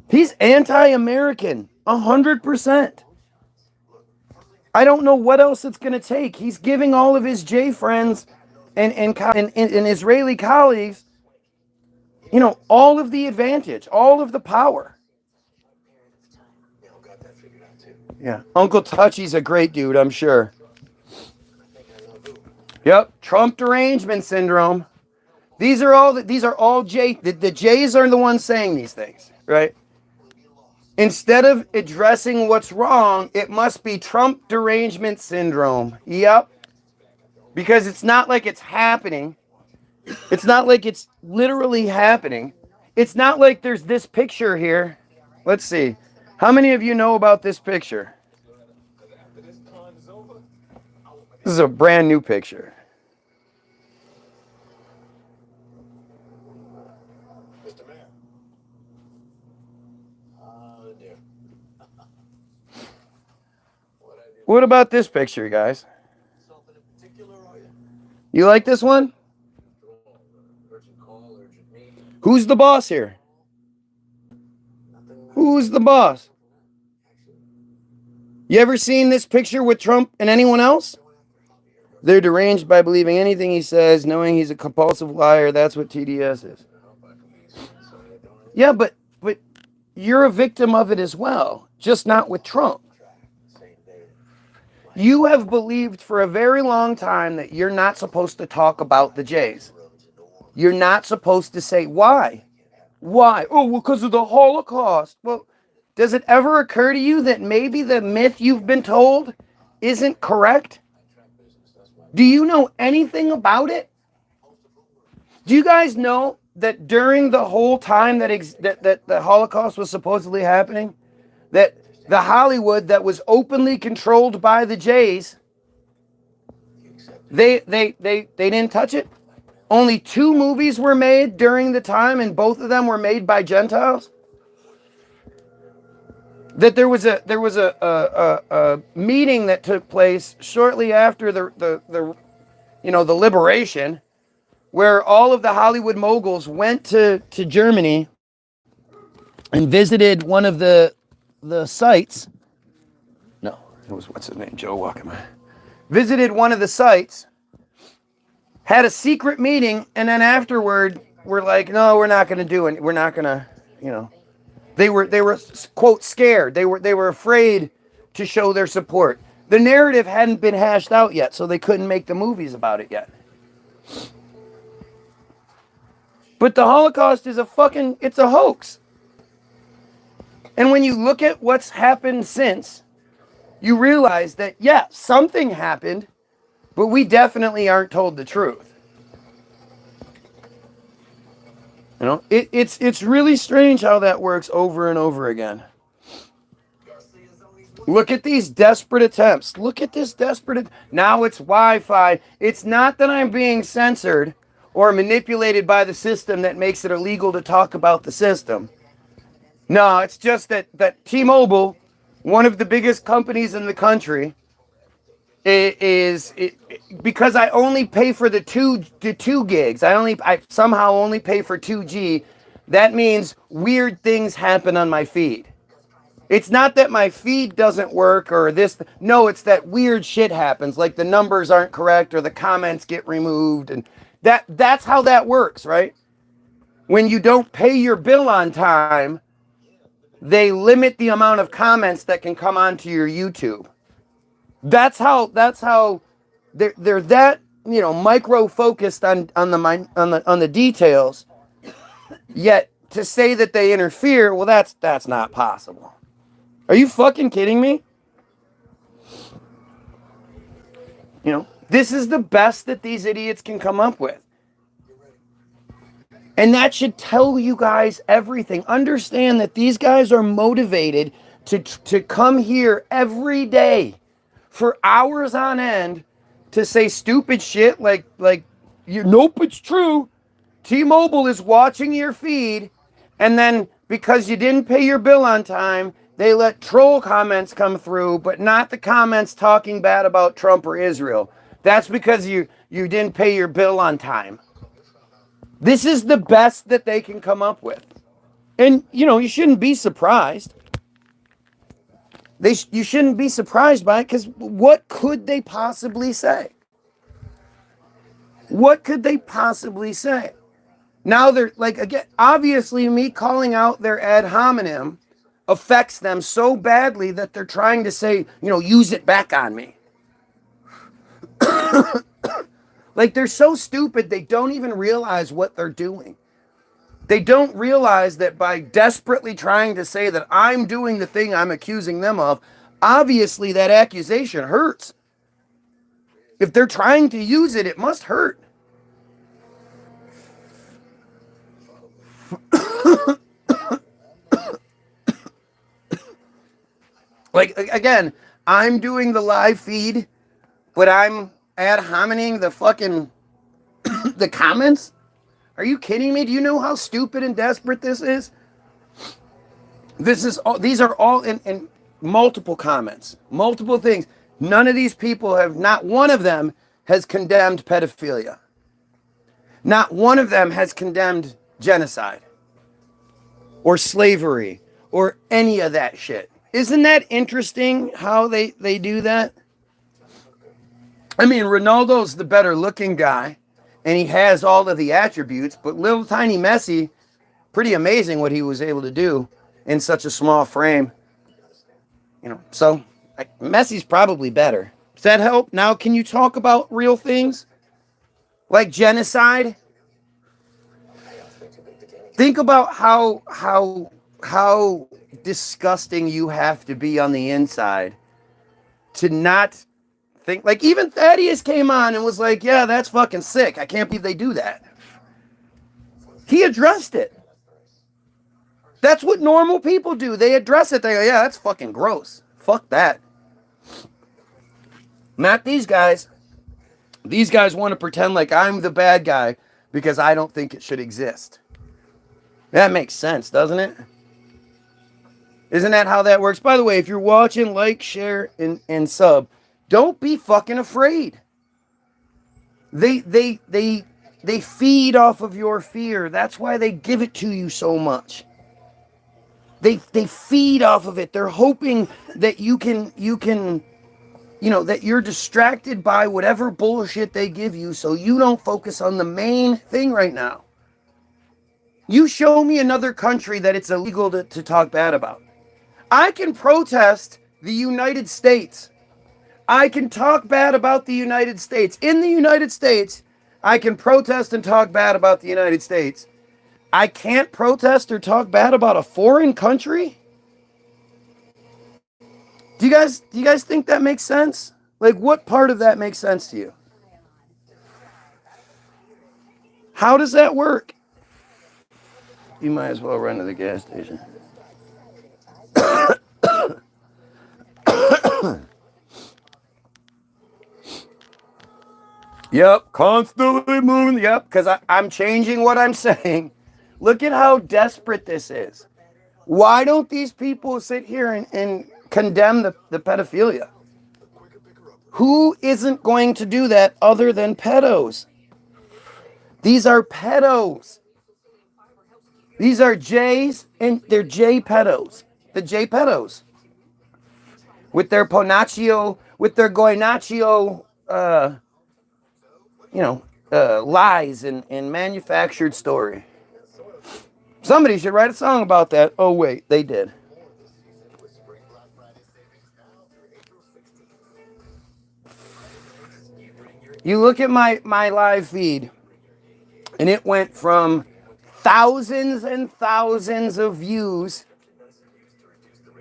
He's anti-American, 100%. I don't know what else it's going to take. He's giving all of his J friends and Israeli colleagues, all of the advantage, all of the power. Yeah, Uncle Touchy's a great dude, I'm sure. Yep, Trump derangement syndrome. These are all J. The J's are the ones saying these things, right? Instead of addressing what's wrong, it must be Trump derangement syndrome. Yep. Because it's not like it's happening. It's not like it's literally happening. It's not like there's this picture here. Let's see. How many of you know about this picture? This is a brand new picture. Mr. Mayor. Oh, dear. What about this picture, guys? You like this one? Who's the boss here? Who's the boss? You ever seen this picture with Trump and anyone else? They're deranged by believing anything he says, knowing he's a compulsive liar. That's what TDS is. Yeah, but you're a victim of it as well, just not with Trump. You have believed for a very long time that you're not supposed to talk about the Jays. You're not supposed to say why. Why? Oh, well, because of the Holocaust. Well, does it ever occur to you that maybe the myth you've been told isn't correct? Do you know anything about it? Do you guys know that during the whole time that the Holocaust was supposedly happening, that the Hollywood that was openly controlled by the Jays, they didn't touch it? Only 2 movies were made during the time, and both of them were made by Gentiles. That there was a meeting that took place shortly after the liberation, where all of the Hollywood moguls went to Germany and visited one of the sites. No, it was, what's his name? Joe walking by. Visited one of the sites, had a secret meeting, and then afterward were like, no, we're not going to do it. We're not going to, They were quote scared. They were afraid to show their support. The narrative hadn't been hashed out yet, so they couldn't make the movies about it yet. But the Holocaust is it's a hoax. And when you look at what's happened since, you realize that, yeah, something happened, but we definitely aren't told the truth. It's really strange how that works over and over again. Look at these desperate attempts. Look at this desperate. Now it's Wi-Fi. It's not that I'm being censored or manipulated by the system that makes it illegal to talk about the system. No, it's just that T-Mobile, one of the biggest companies in the country, is because I only pay for the two gigs. I somehow only pay for 2G. That means weird things happen on my feed. It's not that my feed doesn't work or this. No, it's that weird shit happens, like the numbers aren't correct or the comments get removed, and that's how that works, right? When you don't pay your bill on time, they limit the amount of comments that can come onto your YouTube. That's how they're that micro focused on the details. Yet to say that they interfere, well, that's not possible. Are you fucking kidding me? This is the best that these idiots can come up with. And that should tell you guys everything. Understand that these guys are motivated to come here every day for hours on end to say stupid shit like nope, it's true. T-Mobile is watching your feed, and then because you didn't pay your bill on time, They let troll comments come through, but not the comments talking bad about Trump or Israel. That's because you didn't pay your bill on time. This is the best that they can come up with. And, you shouldn't be surprised. You shouldn't be surprised by it, because what could they possibly say? What could they possibly say? Now they're like, again, obviously me calling out their ad hominem affects them so badly that they're trying to say, use it back on me. Like, they're so stupid, they don't even realize what they're doing. They don't realize that by desperately trying to say that I'm doing the thing I'm accusing them of, obviously that accusation hurts. If they're trying to use it, it must hurt. Like, again, I'm doing the live feed, but I'm ad homining the fucking the comments. Are you kidding me? Do you know how stupid and desperate this is? These are all in multiple comments, multiple things. None of these people not one of them has condemned pedophilia. Not one of them has condemned genocide or slavery or any of that shit. Isn't that interesting how they do that? I mean, Ronaldo's the better looking guy, and he has all of the attributes, but little tiny Messi, pretty amazing what he was able to do in such a small frame. So Messi's probably better. Does that help? Now, can you talk about real things like genocide? Think about how disgusting you have to be on the inside to not think. Like, even Thaddeus came on and was like, yeah, that's fucking sick. I can't believe they do that. He addressed it. That's what normal people do. They address it. They go, yeah, that's fucking gross. Fuck that. Not these guys. These guys want to pretend like I'm the bad guy because I don't think it should exist. That makes sense, doesn't it? Isn't that how that works? By the way, if you're watching, like, share, and sub. Don't be fucking afraid. They feed off of your fear. That's why they give it to you so much. They feed off of it. They're hoping that you can that you're distracted by whatever bullshit they give you so you don't focus on the main thing right now. You show me another country that it's illegal to talk bad about. I can protest the United States. I can talk bad about the United States. In the United States, I can protest and talk bad about the United States. I can't protest or talk bad about a foreign country? Do you guys think that makes sense? Like, what part of that makes sense to you? How does that work? You might as well run to the gas station. Yep, constantly moving. Yep, because I'm changing what I'm saying. Look at how desperate this is. Why don't these people sit here and condemn the pedophilia? Who isn't going to do that other than pedos? These are pedos. These are J's, and they're J pedos. The J pedos. With their ponaccio, with their goinaccio, lies and manufactured story. Somebody should write a song about that. Oh, wait, they did. You look at my live feed, and it went from thousands and thousands of views.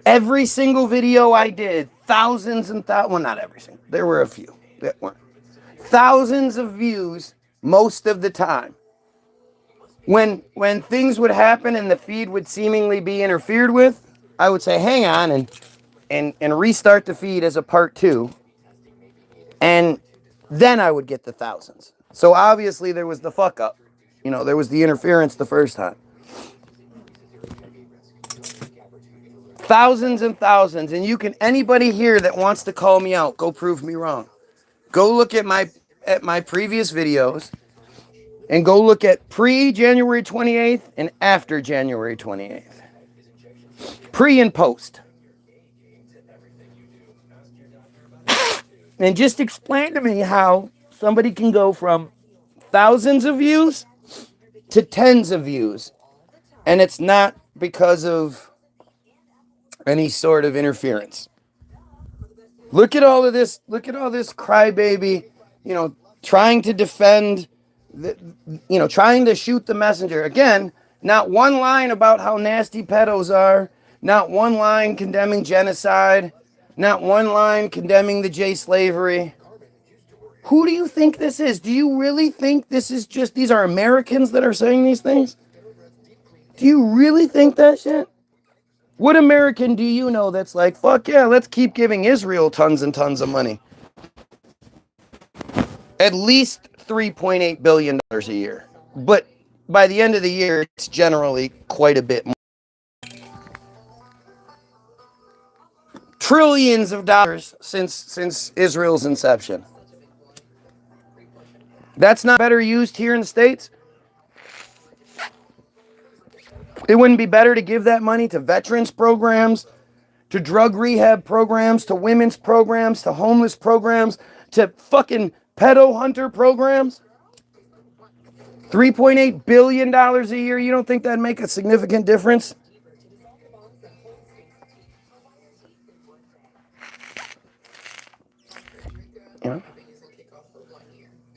Every single video I did, thousands and thousands, well, not every single, there were a few that weren't. Thousands of views most of the time. When things would happen and the feed would seemingly be interfered with, I would say, hang on, and restart the feed as a part 2. And then I would get the thousands. So obviously there was the fuck up. There was the interference the first time. Thousands and thousands. And you can, anybody here that wants to call me out, go prove me wrong. Go look at my previous videos and go look at pre-January 28th and after January 28th. Pre and post. And just explain to me how somebody can go from thousands of views to tens of views. And it's not because of any sort of interference. Look at all of this. Look at all this crybaby, trying to defend, trying to shoot the messenger. Again, not one line about how nasty pedos are. Not one line condemning genocide. Not one line condemning the J slavery. Who do you think this is? Do you really think this is just, these are Americans that are saying these things? Do you really think that shit? What American do you know that's like, fuck yeah, let's keep giving Israel tons and tons of money? At least $3.8 billion a year. But by the end of the year, it's generally quite a bit more. Trillions of dollars since Israel's inception. That's not better used here in the States? It wouldn't be better to give that money to veterans programs, to drug rehab programs, to women's programs, to homeless programs, to fucking pedo hunter programs? $3.8 billion a year, you don't think that'd make a significant difference?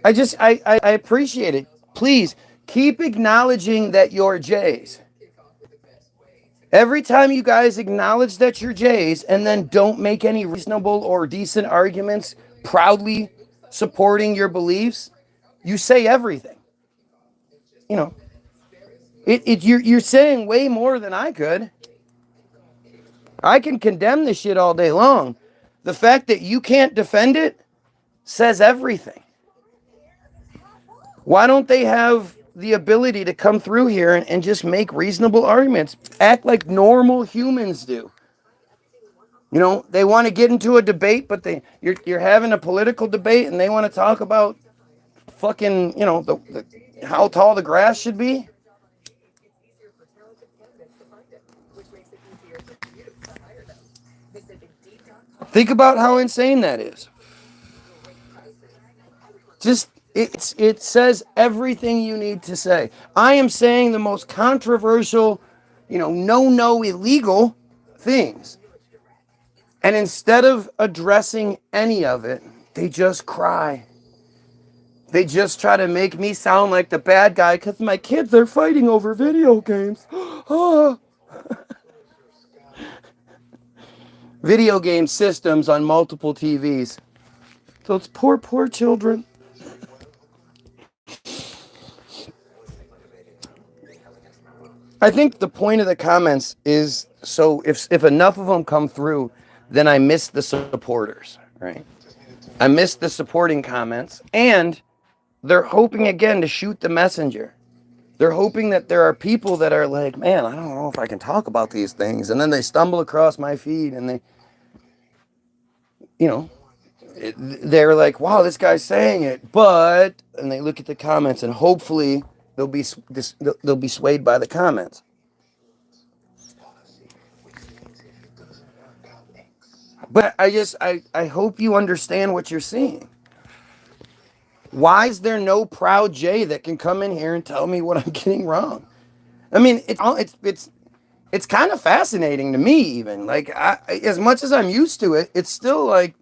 I appreciate it. Please, keep acknowledging that you're Jays. Every time you guys acknowledge that you're Jays and then don't make any reasonable or decent arguments proudly supporting your beliefs, you say everything. You're saying way more than I could. I can condemn this shit all day long. The fact that you can't defend it says everything. Why don't they have the ability to come through here and just make reasonable arguments? Act like normal humans do. They want to get into a debate, but you're having a political debate and they want to talk about fucking, how tall the grass should be. Think about how insane that is. Just, it says everything you need to say. I am saying the most controversial, illegal things. And instead of addressing any of it, they just cry. They just try to make me sound like the bad guy because my kids are fighting over video games. Video game systems on multiple TVs. So it's poor children. I think the point of the comments is, so if enough of them come through, then I miss the supporters, right? I miss the supporting comments, and they're hoping again to shoot the messenger. They're hoping that there are people that are like, man, I don't know if I can talk about these things, and then they stumble across my feed and they, they're like, wow, this guy's saying it, but, and they look at the comments and hopefully they'll be swayed by the comments. But I hope you understand what you're seeing. Why is there no proud Jay that can come in here and tell me what I'm getting wrong? I mean, it's kind of fascinating to me, even. Like, as much as I'm used to it, it's still like,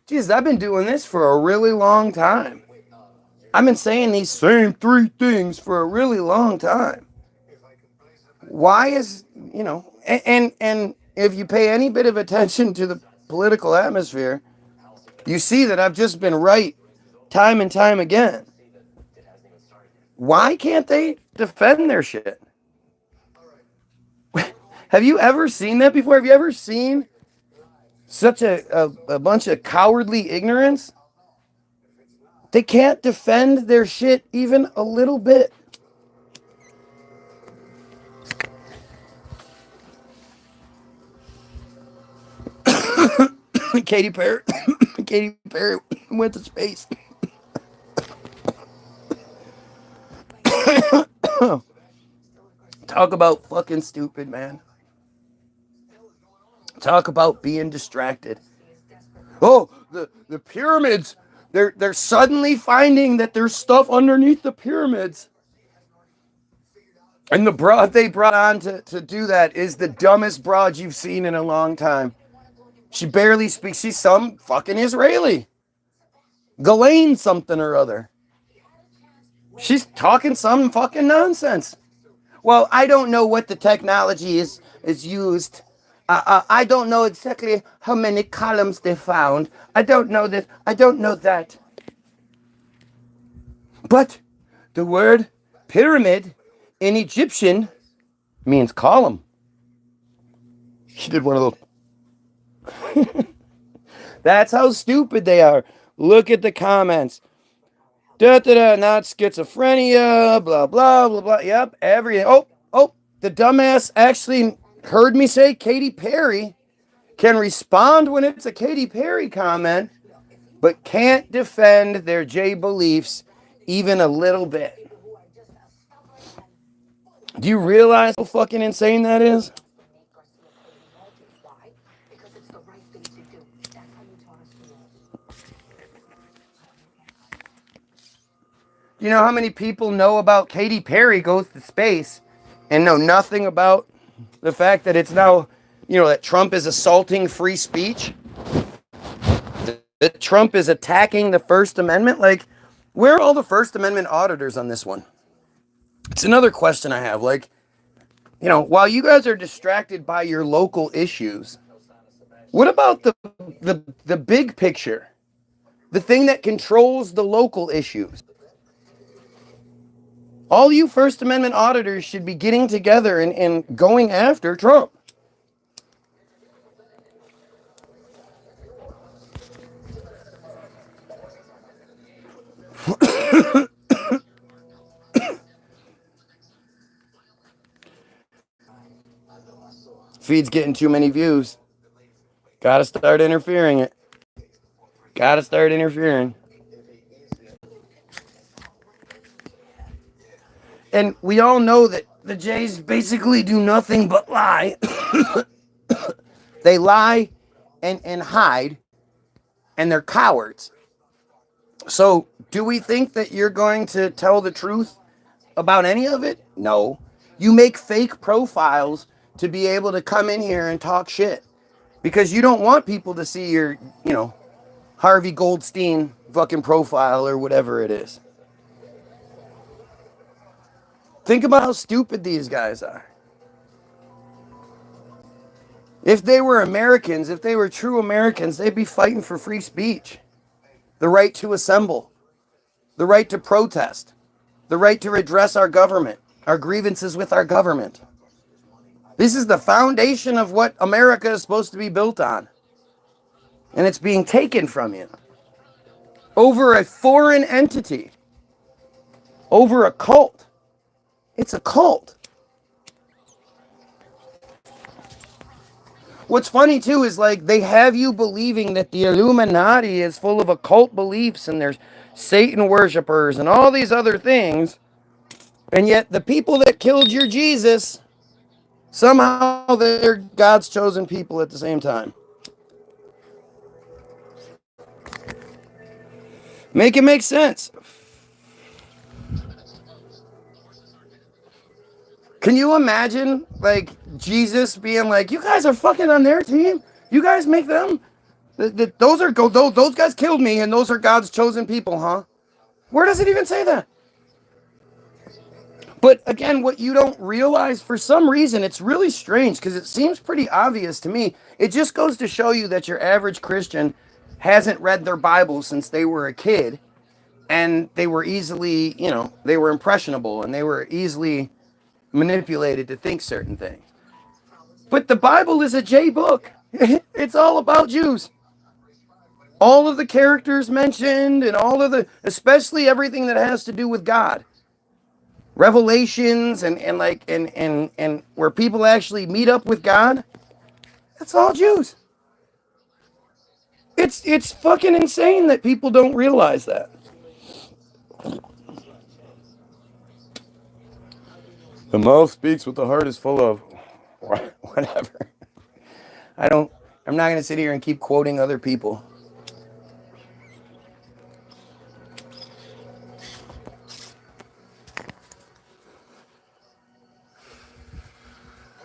geez, I've been doing this for a really long time. I've been saying these same three things for a really long time. Why is, and if you pay any bit of attention to the political atmosphere, you see that I've just been right time and time again. Why can't they defend their shit? Have you ever seen that before? Have you ever seen such a bunch of cowardly ignorance? They can't defend their shit even a little bit. Katy Perry. Katy Perry went to space. Talk about fucking stupid, man. Talk about being distracted. Oh, the pyramids. They're suddenly finding that there's stuff underneath the pyramids. And the broad they brought on to do that is the dumbest broad you've seen in a long time. She barely speaks. She's some fucking Israeli. Ghislaine something or other. She's talking some fucking nonsense. Well, I don't know what the technology is used. I don't know exactly how many columns they found. I don't know this. I don't know that. But the word pyramid in Egyptian means column. She did one of those. That's how stupid they are. Look at the comments. Not schizophrenia, blah, blah, blah, blah. Yep, everything. Oh, the dumbass actually heard me say Katy Perry can respond when it's a Katy Perry comment, but can't defend their J beliefs even a little bit. Do you realize how fucking insane that is? You know how many people know about Katy Perry goes to space and know nothing about the fact that it's now, that Trump is assaulting free speech? That Trump is attacking the First Amendment? Like, where are all the First Amendment auditors on this one? It's another question I have. Like, while you guys are distracted by your local issues, what about the big picture? The thing that controls the local issues? All you First Amendment auditors should be getting together and going after Trump. Feed's getting too many views. Gotta start interfering it. Gotta start interfering. And we all know that the Jays basically do nothing but lie. They lie and hide, and they're cowards. So, do we think that you're going to tell the truth about any of it? No. You make fake profiles to be able to come in here and talk shit because you don't want people to see your, Harvey Goldstein fucking profile or whatever it is. Think about how stupid these guys are. If they were Americans, if they were true Americans, they'd be fighting for free speech, the right to assemble, the right to protest, the right to redress our government, our grievances with our government. This is the foundation of what America is supposed to be built on. And it's being taken from you over a foreign entity, over a cult. It's a cult. What's funny too is like they have you believing that the Illuminati is full of occult beliefs and there's Satan worshipers and all these other things. And yet the people that killed your Jesus, somehow they're God's chosen people at the same time. Make it make sense. Can you imagine, like, Jesus being like, you guys are fucking on their team? You guys make them? Those guys killed me, and those are God's chosen people, huh? Where does it even say that? But again, what you don't realize, for some reason, it's really strange, because it seems pretty obvious to me. It just goes to show you that your average Christian hasn't read their Bible since they were a kid, and they were easily, they were impressionable, and they were easily manipulated to think certain things. But the Bible is a J book. It's all about Jews. All of the characters mentioned and especially everything that has to do with God. Revelations and where people actually meet up with God. That's all Jews. It's fucking insane that people don't realize that. The mouth speaks what the heart is full of. Whatever. I'm not going to sit here and keep quoting other people.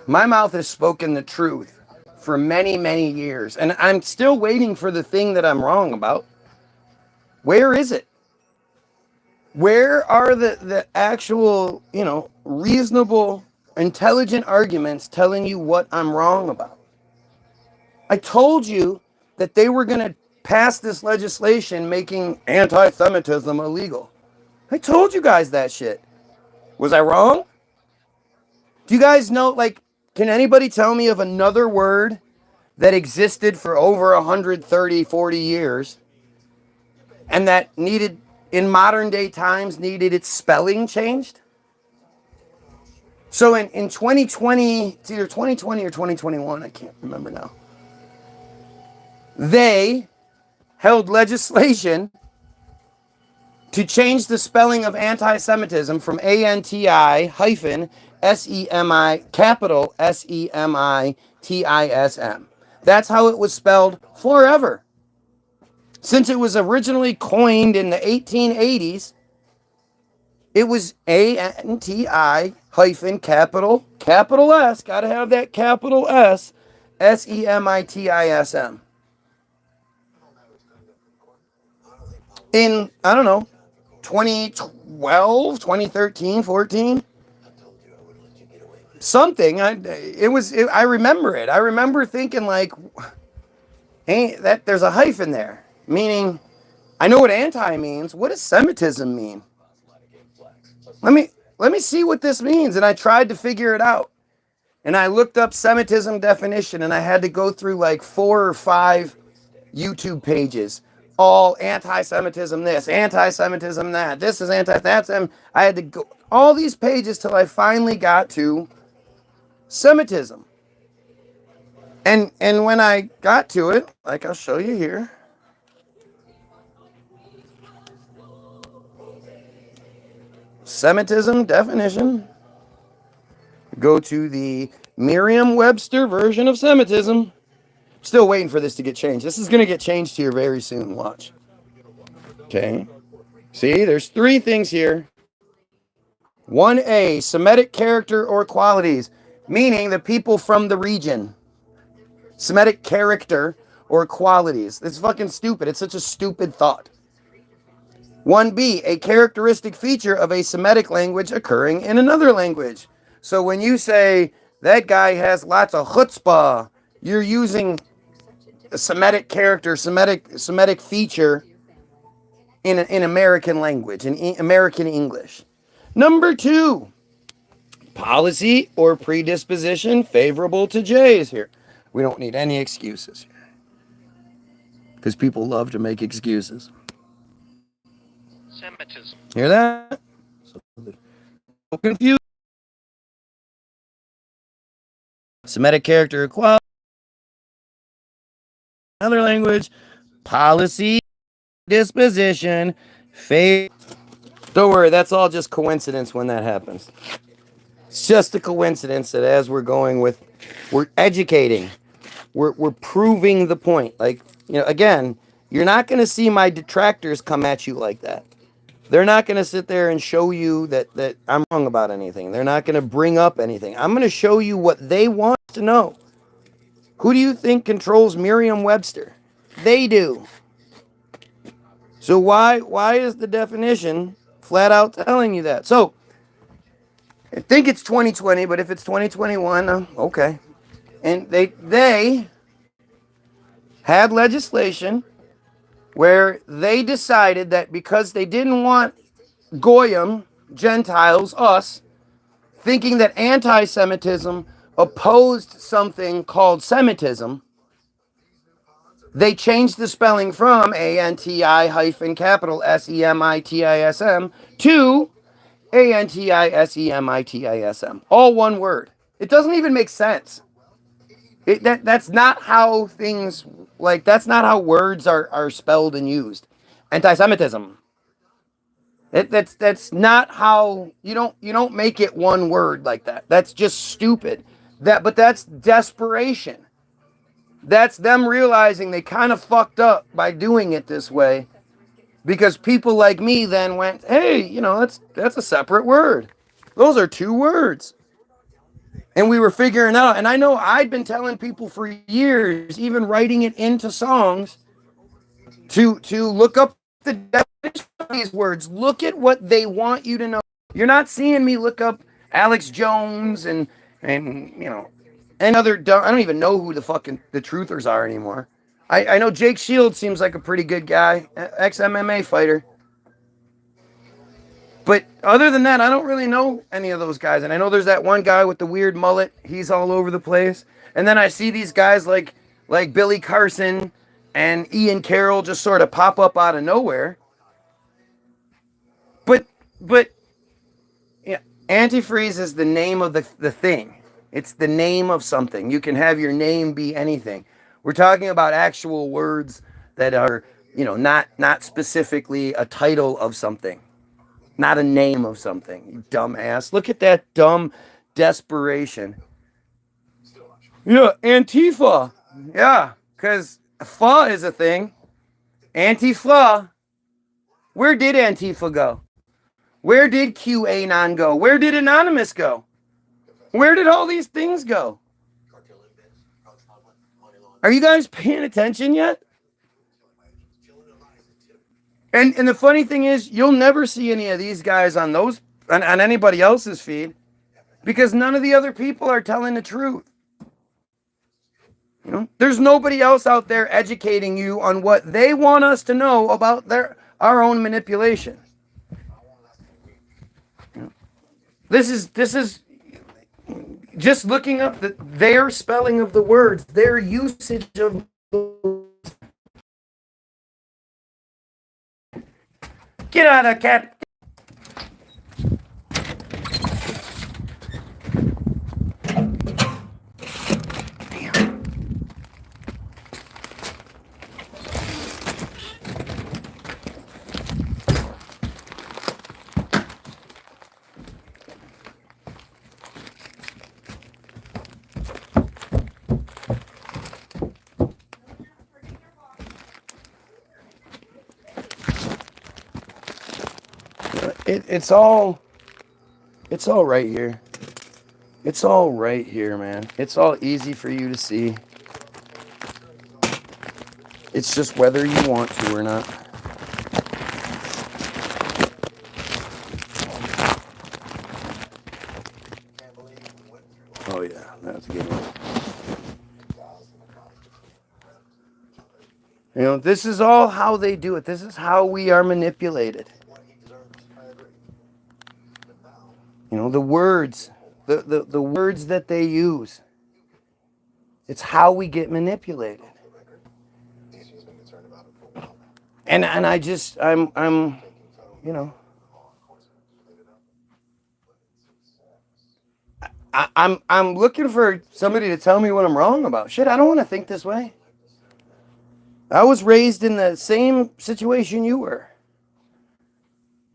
My mouth has spoken the truth for many, many years, and I'm still waiting for the thing that I'm wrong about. Where is it? Where are the actual, reasonable, intelligent arguments telling you what I'm wrong about? I told you that they were going to pass this legislation making anti-Semitism illegal. I told you guys that shit. Was I wrong? Do you guys know, can anybody tell me of another word that existed for over 130, 40 years and that in modern day times, needed its spelling changed? So in 2020, it's either 2020 or 2021, I can't remember now. They held legislation to change the spelling of anti-Semitism from ANTI hyphen SEMI capital SEMITISM. That's how it was spelled forever. Since it was originally coined in the 1880s, it was ANTI hyphen capital S, gotta have that capital S, SEMITISM. In, I don't know, 2012, 2013, 14, something. I remember it. I remember thinking hey, there's a hyphen there, meaning I know what anti means. What does Semitism mean? Let me see what this means. And I tried to figure it out. And I looked up Semitism definition, and I had to go through 4 or 5 YouTube pages. All anti-Semitism this, anti-Semitism that. This is that's I had to go all these pages till I finally got to Semitism. And when I got to it, I'll show you here. Semitism definition. Go to the Merriam-Webster version of Semitism. Still waiting for this to get changed. This is going to get changed here very soon. Watch. Okay. See, there's 3 things here. 1A, Semitic character or qualities, meaning the people from the region. Semitic character or qualities. It's fucking stupid. It's such a stupid thought. 1B, a characteristic feature of a Semitic language occurring in another language. So when you say that guy has lots of chutzpah, you're using a Semitic character, Semitic feature in American language, in American English. Number 2, policy or predisposition favorable to Jays here. We don't need any excuses here. Because people love to make excuses. Semitism. Hear that? So confused. Semitic character equality. Another language. Policy, disposition, faith. Don't worry, that's all just coincidence when that happens. It's just a coincidence that as we're educating, we're proving the point. Again, you're not going to see my detractors come at you like that. They're not going to sit there and show you that I'm wrong about anything. They're not going to bring up anything. I'm going to show you what they want to know. Who do you think controls Merriam-Webster? They do. So why is the definition flat out telling you that? So I think it's 2020, but if it's 2021, okay. And they had legislation where they decided that because they didn't want Goyim, Gentiles, us, thinking that anti-Semitism opposed something called Semitism, they changed the spelling from ANTI hyphen capital SEMITISM to ANTI SEMITISM. All one word. It doesn't even make sense. That's not how things, like, that's not how words are spelled and used. Anti-Semitism. That's not how you don't make it one word like that. That's just stupid. But that's desperation. That's them realizing they kind of fucked up by doing it this way, because people like me then went, hey, that's a separate word. Those are two words. And we were figuring out, and I know I'd been telling people for years, even writing it into songs, to look up the definition of these words. Look at what they want you to know. You're not seeing me look up Alex Jones and any other. I don't even know who the truthers are anymore. I know Jake Shields seems like a pretty good guy, ex MMA fighter. But other than that, I don't really know any of those guys. And I know there's that one guy with the weird mullet. He's all over the place. And then I see these guys like Billy Carson and Ian Carroll just sort of pop up out of nowhere. But yeah, antifreeze is the name of the thing. It's the name of something. You can have your name be anything. We're talking about actual words that are, not specifically a title of something. Not a name of something, you dumbass. Look at that dumb desperation. Yeah, Antifa. Yeah, because fa is a thing. Antifa. Where did Antifa go? Where did QAnon go? Where did Anonymous go? Where did all these things go? Are you guys paying attention yet? And the funny thing is, you'll never see any of these guys on anybody else's feed, because none of the other people are telling the truth. There's nobody else out there educating you on what they want us to know about our own manipulation. This is just looking up their spelling of the words, their usage of the. Get out of cat. It's all right here. It's all right here, man. It's all easy for you to see. It's just whether you want to or not. Oh yeah, that's a good one. This is all how they do it. This is how we are manipulated. The words, the words that they use. It's how we get manipulated. And I'm looking for somebody to tell me what I'm wrong about. Shit, I don't want to think this way. I was raised in the same situation you were.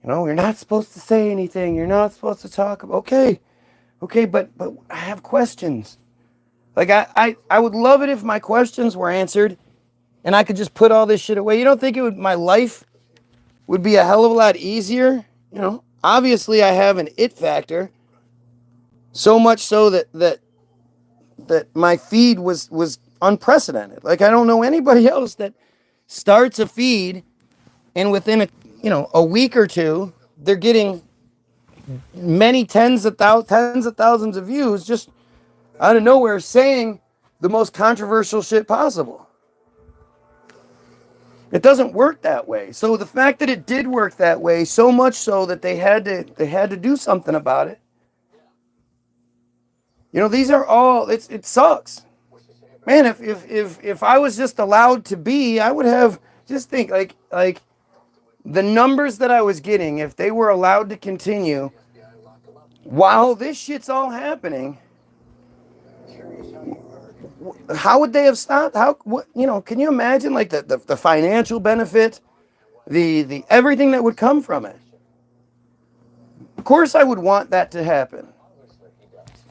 You're not supposed to say anything. You're not supposed to talk about. Okay, but I have questions. Like I would love it if my questions were answered, and I could just put all this shit away. You don't think my life would be a hell of a lot easier? Obviously I have an it factor. So much so that my feed was unprecedented. Like, I don't know anybody else that starts a feed and within a week or two, they're getting many tens of thousands of views just out of nowhere, saying the most controversial shit possible. It doesn't work that way. So the fact that it did work that way, so much so that they had to do something about it. These are all, it sucks. Man, if I was just allowed to be, I would have, just think, like the numbers that I was getting, if they were allowed to continue while this shit's all happening, how would they have stopped? How, what, can you imagine like the financial benefit, the everything that would come from it? Of course I would want that to happen.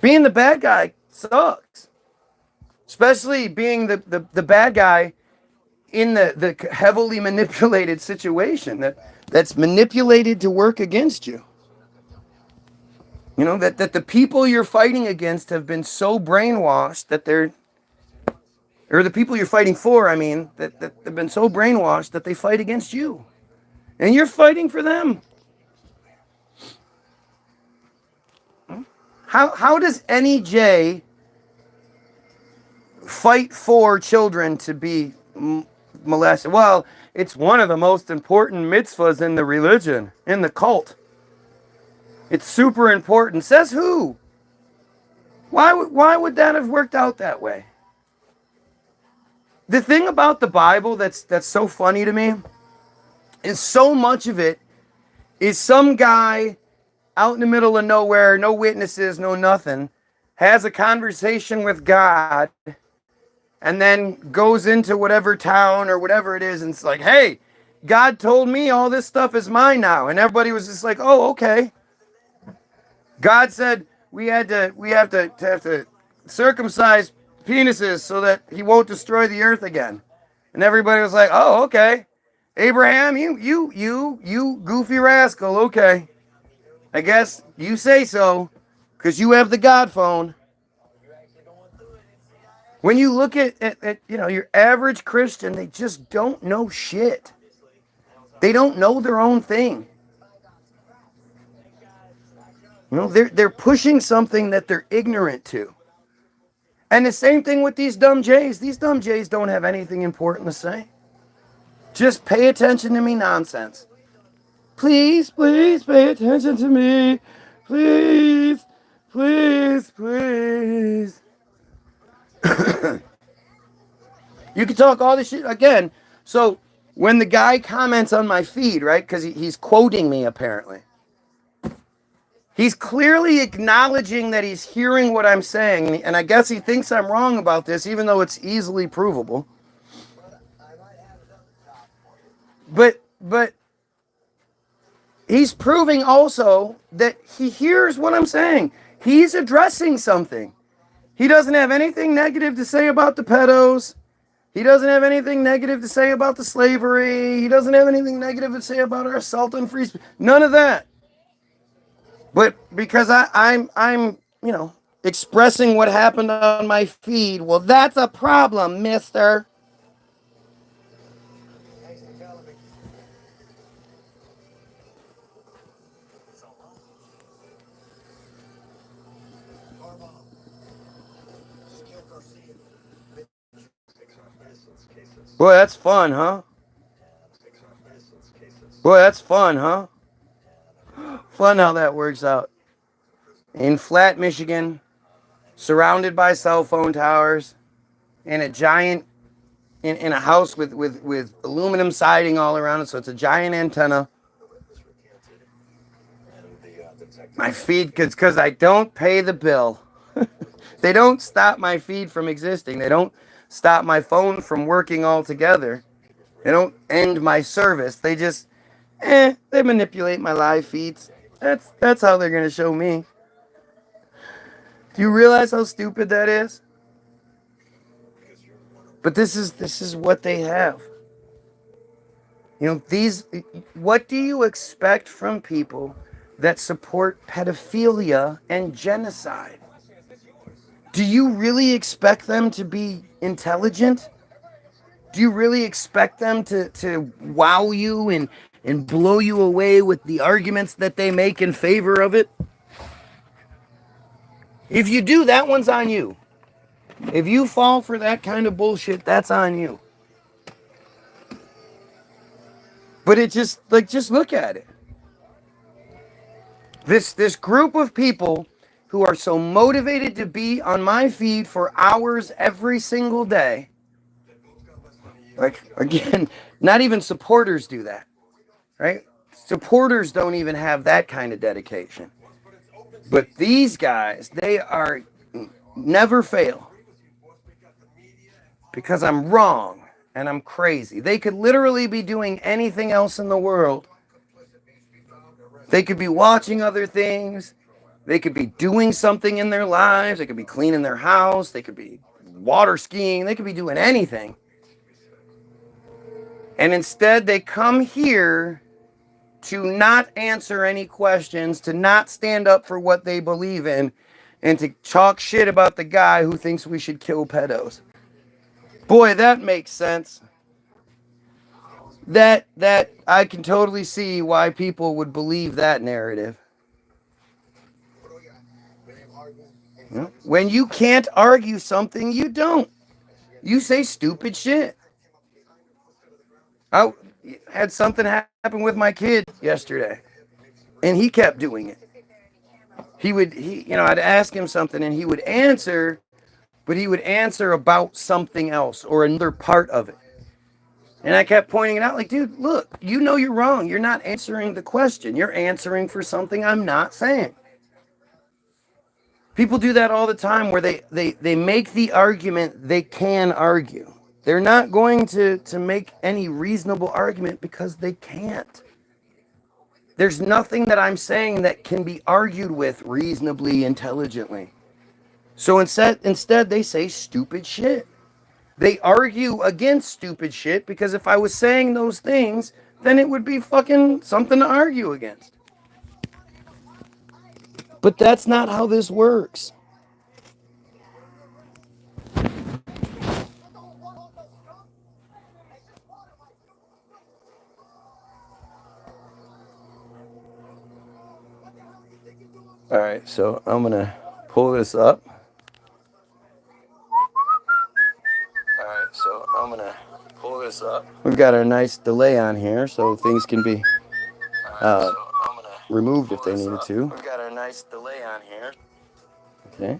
Being the bad guy sucks. Especially being the bad guy in the heavily manipulated situation that's manipulated to work against you. That the people you're fighting against have been so brainwashed that or the people you're fighting for, I mean, that have been so brainwashed that they fight against you. And you're fighting for them. How does any J fight for children to be molested? Well, it's one of the most important mitzvahs in the religion, in the cult. It's super important. Says who? Why would that have worked out that way? The thing about the Bible that's so funny to me is so much of it is some guy out in the middle of nowhere, no witnesses, no nothing, has a conversation with God, and then goes into whatever town or whatever it is, and it's like, hey, God told me all this stuff is mine now. And everybody was just like, oh, okay. God said we have to circumcise penises so that he won't destroy the earth again. And everybody was like, oh, okay. Abraham, you goofy rascal, okay. I guess you say so, because you have the God phone. When you look at your average Christian, they just don't know shit. They don't know their own thing. They're pushing something that they're ignorant to. And the same thing with these dumb Jays. These dumb Jays don't have anything important to say. Just pay attention to me nonsense. Please, please pay attention to me. Please, please, please. You can talk all this shit again. So when the guy comments on my feed, right, because he's quoting me apparently, he's clearly acknowledging that he's hearing what I'm saying, and I guess he thinks I'm wrong about this, even though it's easily provable. But he's proving also that he hears what I'm saying. He's addressing something. He doesn't have anything negative to say about the pedos. He doesn't have anything negative to say about the slavery. He doesn't have anything negative to say about our assault on free speech. None of that. But because I'm expressing what happened on my feed, well, that's a problem, mister. Boy, that's fun, huh? Boy, that's fun, huh? Fun how that works out. In Flat, Michigan, surrounded by cell phone towers, in a giant, in a house with aluminum siding all around it, so it's a giant antenna. My feed, because I don't pay the bill. They don't stop my feed from existing. They don't stop my phone from working altogether. They don't end my service. They just, they manipulate my live feeds. That's how they're going to show me. Do you realize how stupid that is? But this is what they have. What do you expect from people that support pedophilia and genocide? Do you really expect them to be intelligent? Do you really expect them to wow you and blow you away with the arguments that they make in favor of it? If you do, that one's on you. If you fall for that kind of bullshit, that's on you. But it just look at it. This group of people who are so motivated to be on my feed for hours every single day. Like, again, not even supporters do that, right? Supporters don't even have that kind of dedication. But these guys, they are never fail. because I'm wrong and I'm crazy. They could literally be doing anything else in the world. They could be watching other things. They could be doing something in their lives. They could be cleaning their house. They could be water skiing. They could be doing anything. And instead, they come here to not answer any questions, to not stand up for what they believe in, and to talk shit about the guy who thinks we should kill pedos. Boy, that makes sense. That I can totally see why people would believe that narrative. When you can't argue something, you don't. You say stupid shit. I had something happen with my kid yesterday, and he kept doing it. I'd ask him something, and he would answer, but he would answer about something else or another part of it. And I kept pointing it out, like, dude, look, you know you're wrong. You're not answering the question. You're answering for something I'm not saying. People do that all the time where they make the argument they can argue. They're not going to make any reasonable argument because they can't. There's nothing that I'm saying that can be argued with reasonably, intelligently. So instead they say stupid shit. They argue against stupid shit because if I was saying those things, then it would be fucking something to argue against. But that's not how this works. All right, so I'm going to pull this up. We've got our nice delay on here, so things can be removed if they needed to. We've got our nice delay on here. Okay,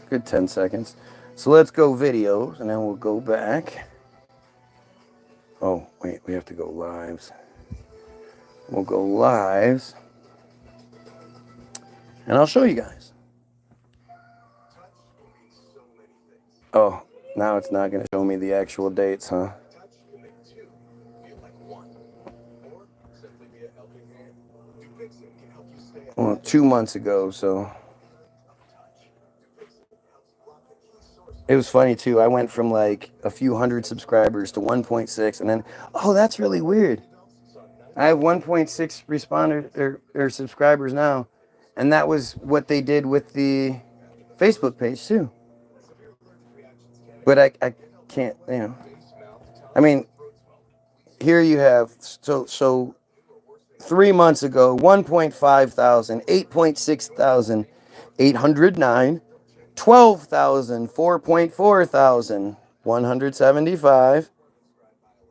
good 10 seconds. So let's go videos, and then we'll go back. Oh, wait, we have to go lives. We'll go lives, and I'll show you guys. Oh, now it's not going to show me the actual dates, huh? Well, 2 months ago, so it was funny too. I went from like a few hundred subscribers to 1.6, and then, oh, that's really weird. I have 1.6 responders or subscribers now, and that was what they did with the Facebook page too. But I can't, I mean, here you have so 3 months ago, 1.5 thousand, 8.6 thousand, 809, 12,000, 4.4 thousand, 175,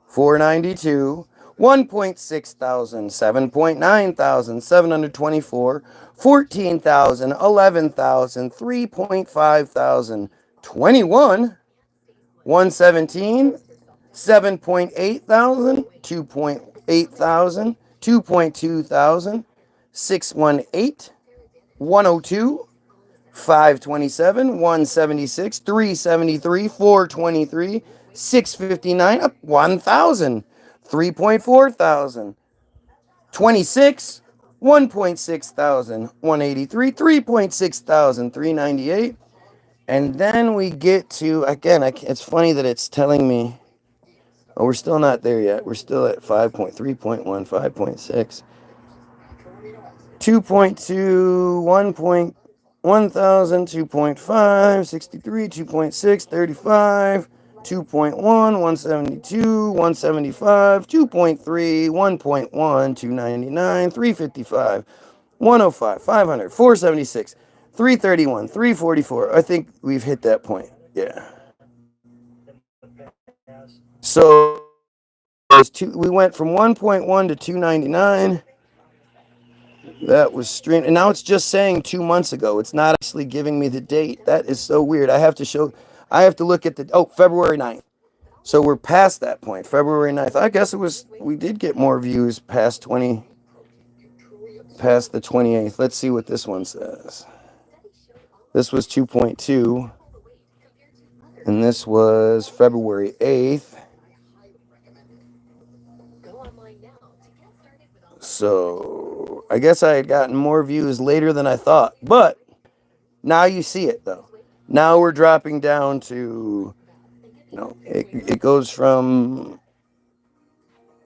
492, 1.6 thousand, 7.9 thousand, 724, 14,000, 11,000, 3.5 thousand, 21, 117, 7.8 thousand, 2.8 thousand, 2.2 thousand, 618, 102, 527, 176, 373, 423, 659, 1,000, 3.4 thousand, 26, 1.6 thousand, 183, 3.6 thousand, 398. And then we get to, again, it's funny that it's telling me, oh, we're still not there yet. We're still at 5.3.1, 5.6. 2.2, 1,000, 2.5, 63, 2.6, 35, 2.1, 172, 175, 2.3, 1.1, 299, 355, 105, 500, 476, 331, 344. I think we've hit that point. Yeah. So we went from 1.1 to 299. That was strange. And now it's just saying 2 months ago. It's not actually giving me the date. That is so weird. I have to look at February 9th. So we're past that point. February 9th. I guess we did get more views past the 28th. Let's see what this one says. This was 2.2. And this was February 8th. So I guess I had gotten more views later than I thought. But now you see it, though. Now we're dropping down to, it goes from,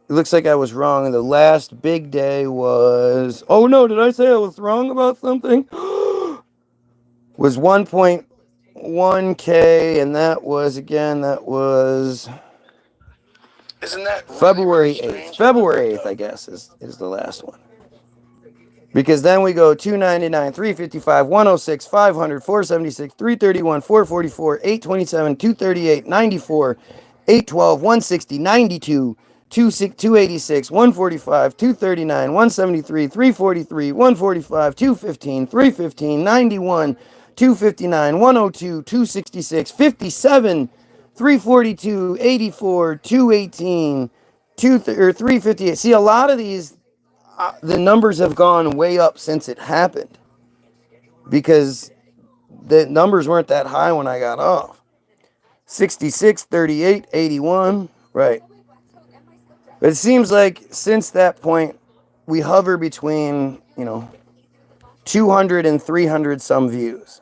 it looks like I was wrong. The last big day was, oh no, did I say I was wrong about something? Was 1.1K, and that was, Isn't that February 8th. February 8th, I guess, is the last one. Because then we go 299, 355, 106, 500, 476, 331, 444, 827, 238, 94, 812, 160, 92, 286, 145, 239, 173, 343, 145, 215, 315, 91, 259, 102, 266, 57, 342, 84, 218, 358. See, a lot of these, the numbers have gone way up since it happened because the numbers weren't that high when I got off. 66, 38, 81, right. But it seems like since that point, we hover between, 200 and 300 some views.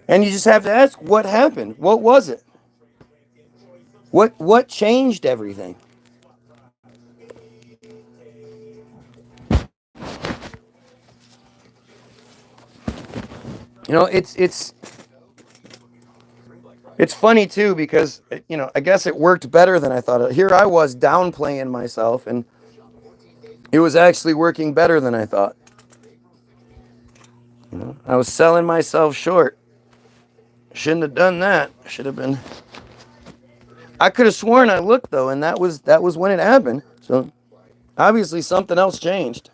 And you just have to ask, what happened? What was it? What changed everything? It's funny too because I guess it worked better than I thought. Here I was downplaying myself, and it was actually working better than I thought. I was selling myself short. Shouldn't have done that. Should have been. I could have sworn I looked though, and that was when it happened. So obviously something else changed.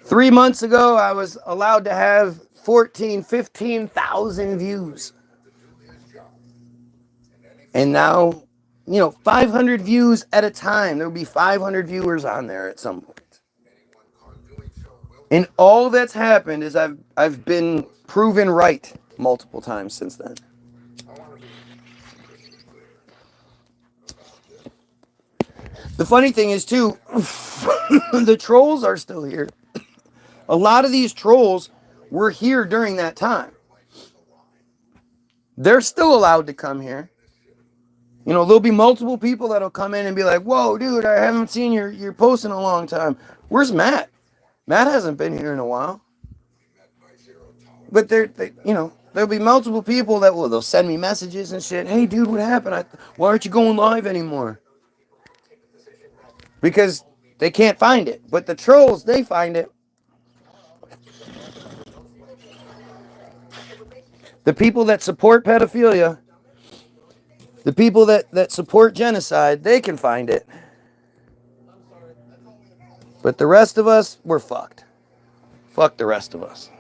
3 months ago, I was allowed to have 15,000 views. And now, 500 views at a time. There will be 500 viewers on there at some point. And all that's happened is I've been proven right multiple times since then. The funny thing is, too, the trolls are still here. A lot of these trolls were here during that time. They're still allowed to come here. There'll be multiple people that'll come in and be like, whoa, dude, I haven't seen your post in a long time. Where's Matt? Matt hasn't been here in a while. But there'll be multiple people that they'll send me messages and shit. Hey, dude, what happened? Why aren't you going live anymore? Because they can't find it. But the trolls, they find it. The people that support pedophilia, the people that support genocide, they can find it. But the rest of us, we're fucked. Fuck the rest of us.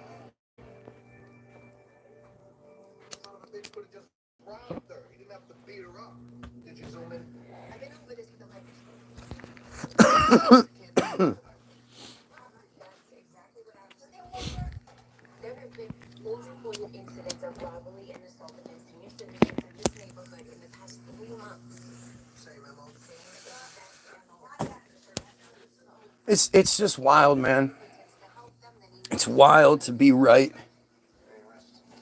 Incidents of robbery and assault against senior citizens in this neighborhood in the past 3 months. It's just wild, man. It's wild to be right.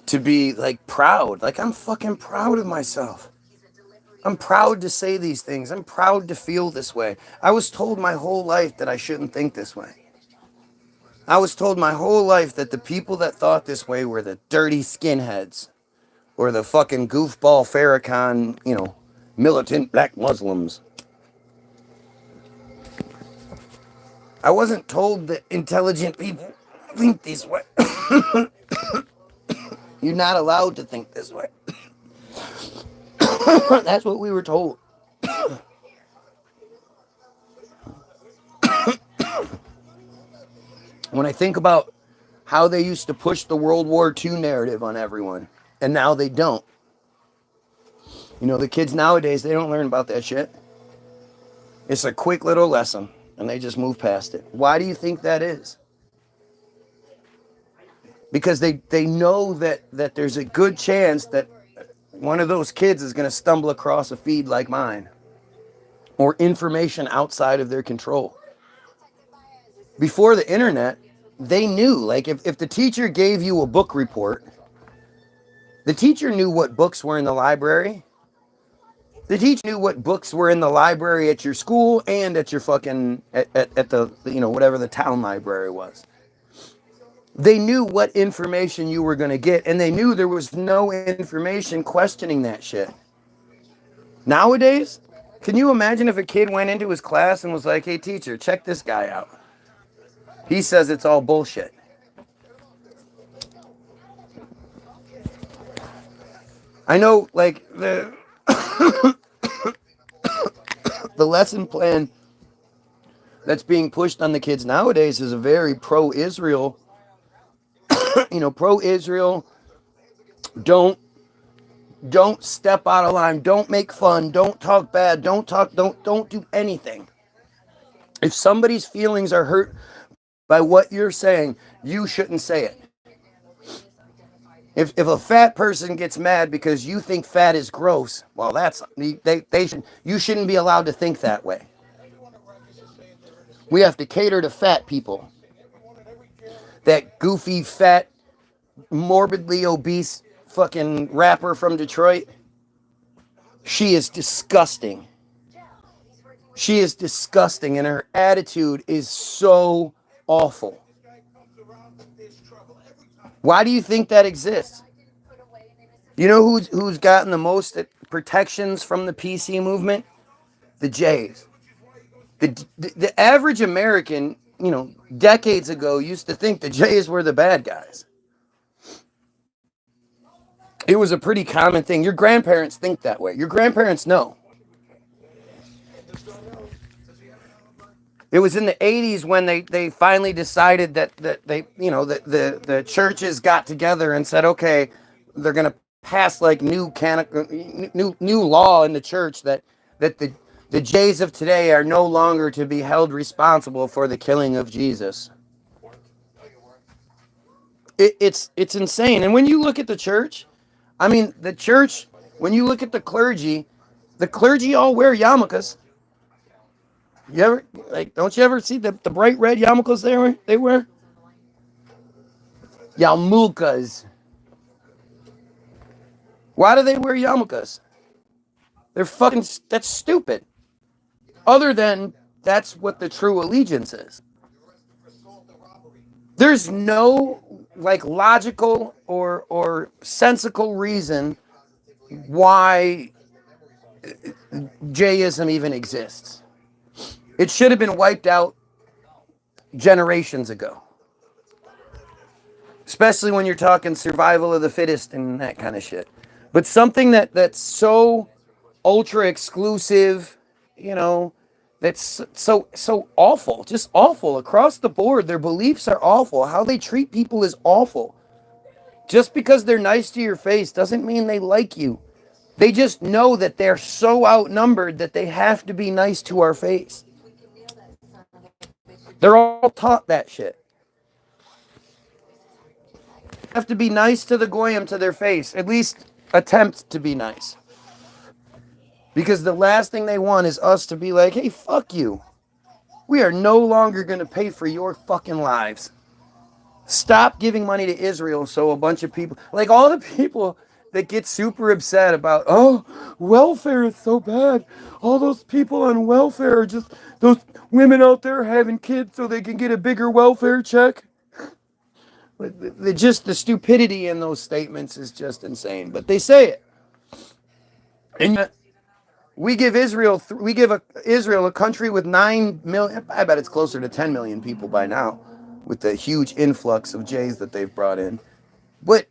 To be like proud. Like I'm fucking proud of myself. I'm proud to say these things. I'm proud to feel this way. I was told my whole life that I shouldn't think this way. I was told my whole life that the people that thought this way were the dirty skinheads. Or the fucking goofball Farrakhan, militant black Muslims. I wasn't told that intelligent people think this way. You're not allowed to think this way. That's what we were told. When I think about how they used to push the World War II narrative on everyone, and now they don't. The kids nowadays, they don't learn about that shit. It's a quick little lesson. and they just move past it. Why do you think that is? Because they know that there's a good chance that one of those kids is going to stumble across a feed like mine or information outside of their control. Before the internet, they knew, like if the teacher gave you a book report, the teacher knew what books were in the library. The teacher knew what books were in the library at your school and at your fucking, at the, whatever the town library was. They knew what information you were going to get, and they knew there was no information questioning that shit. Nowadays, can you imagine if a kid went into his class and was like, hey, teacher, check this guy out. He says it's all bullshit. I know, like, the lesson plan that's being pushed on the kids nowadays is a very pro-Israel, pro-Israel, don't step out of line, don't make fun, don't talk bad, don't do anything. If somebody's feelings are hurt by what you're saying, you shouldn't say it. If a fat person gets mad because you think fat is gross, well, you shouldn't be allowed to think that way. We have to cater to fat people. That goofy, fat, morbidly obese fucking rapper from Detroit, she is disgusting. She is disgusting, and her attitude is so awful. Why do you think that exists? You know who's gotten the most protections from the PC movement? The Jays. The average American, decades ago used to think the Jays were the bad guys. It was a pretty common thing. Your grandparents think that way. Your grandparents know. It was in the 80s when they finally decided that the churches got together and said, okay, they're going to pass like new law in the church that the Jays of today are no longer to be held responsible for the killing of Jesus. It's insane. And when you look at the church, the church, when you look at the clergy all wear yarmulkes. Don't you ever see the bright red yarmulkes they wear? Yarmulkes. Why do they wear yarmulkes? That's stupid. Other than that's what the true allegiance is. There's no logical or sensical reason why Jayism even exists. It should have been wiped out generations ago. Especially when you're talking survival of the fittest and that kind of shit. But something that's so ultra exclusive, that's so awful, just awful across the board. Their beliefs are awful. How they treat people is awful. Just because they're nice to your face doesn't mean they like you. They just know that they're so outnumbered that they have to be nice to our face. They're all taught that shit. Have to be nice to the goyim to their face. At least attempt to be nice. Because the last thing they want is us to be like, hey, fuck you. We are no longer going to pay for your fucking lives. Stop giving money to Israel so a bunch of people, like all the people that get super upset about, oh, welfare is so bad. All those people on welfare are just those women out there having kids so they can get a bigger welfare check. The stupidity in those statements is just insane. But they say it. And yet, we give Israel, Israel, a country with 9 million, I bet it's closer to 10 million people by now, with the huge influx of Jays that they've brought in. But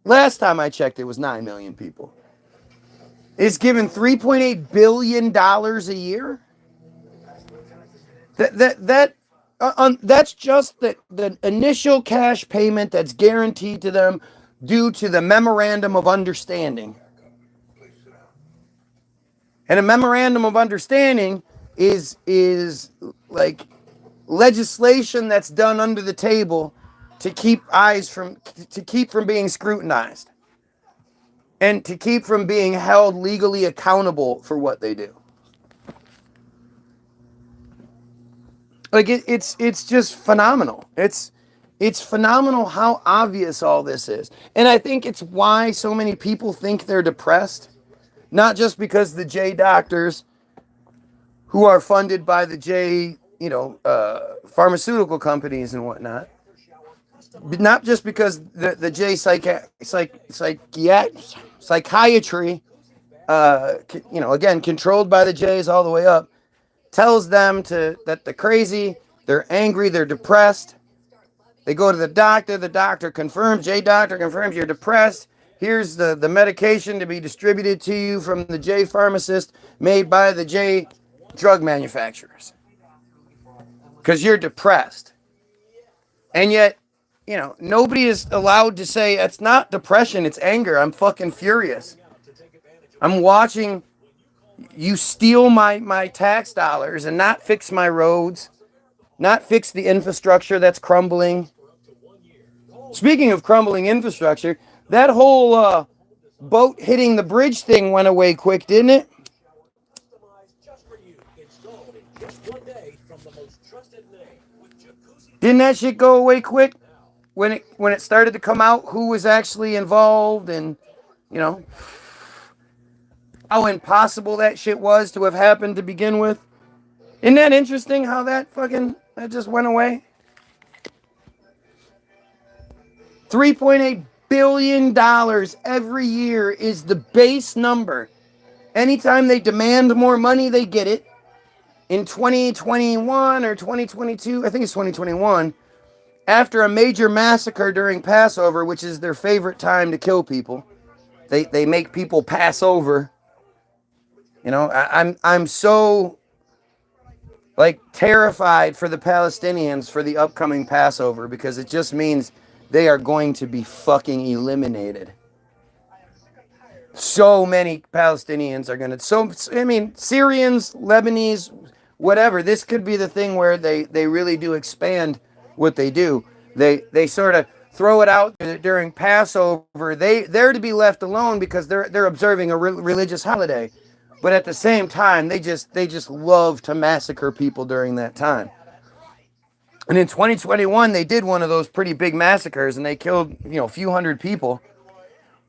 last time I checked, it was 9 million people. It's given $3.8 billion a year. That's just the initial cash payment that's guaranteed to them due to the memorandum of understanding. And a memorandum of understanding is like legislation that's done under the table to keep from being scrutinized and to keep from being held legally accountable for what they do. Like it's just phenomenal. It's phenomenal how obvious all this is. And I think it's why so many people think they're depressed. Not just because the J doctors who are funded by the J, pharmaceutical companies and whatnot. Not just because the J psychiatry, again, controlled by the J's all the way up, tells them that they're crazy, they're angry, they're depressed. They go to the doctor confirms, J doctor confirms you're depressed. Here's the medication to be distributed to you from the J pharmacist made by the J drug manufacturers. Because you're depressed. And yet, nobody is allowed to say it's not depression, it's anger. I'm fucking furious. I'm watching you steal my tax dollars and not fix my roads, not fix the infrastructure that's crumbling. Speaking of crumbling infrastructure, that whole boat hitting the bridge thing went away quick, didn't it? Didn't that shit go away quick when it started to come out who was actually involved and how impossible that shit was to have happened to begin with? Isn't that interesting how that just went away? $3.8 billion every year is the base number. Anytime they demand more money, they get it. In 2021 or 2022, I think it's 2021, after a major massacre during Passover, which is their favorite time to kill people, they make people pass over. I'm so terrified for the Palestinians for the upcoming Passover because it just means they are going to be fucking eliminated. So many Palestinians are going to, Syrians, Lebanese, whatever. This could be the thing where they really do expand what they do. They sort of throw it out during Passover. They're to be left alone because they're observing a religious holiday. But at the same time, they just love to massacre people during that time. And in 2021, they did one of those pretty big massacres, and they killed a few hundred people.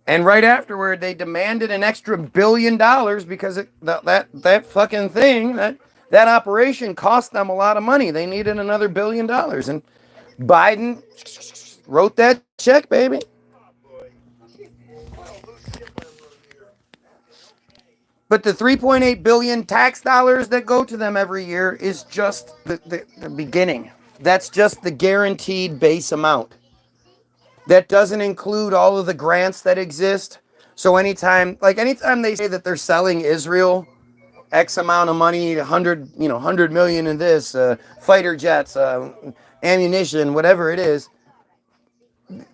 And right afterward, they demanded an extra $1 billion because that fucking thing that operation cost them a lot of money. They needed another $1 billion, and Biden wrote that check, baby. But the 3.8 billion tax dollars that go to them every year is just the beginning. That's just the guaranteed base amount. That doesn't include all of the grants that exist. So anytime they say that they're selling Israel X amount of money, 100 million in this, fighter jets, ammunition, whatever it is,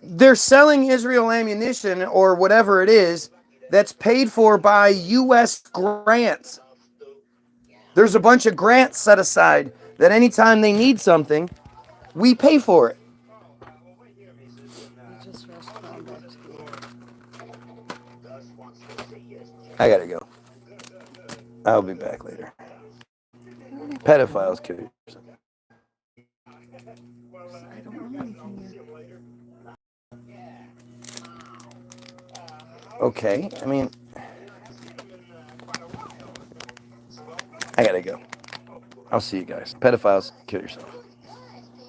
they're selling Israel ammunition or whatever it is that's paid for by U.S. grants. There's a bunch of grants set aside that anytime they need something, we pay for it. I gotta go. I'll be back later. Pedophiles kill yourself. I don't know anything yet. Okay, I gotta go. I'll see you guys. Pedophiles, kill yourself.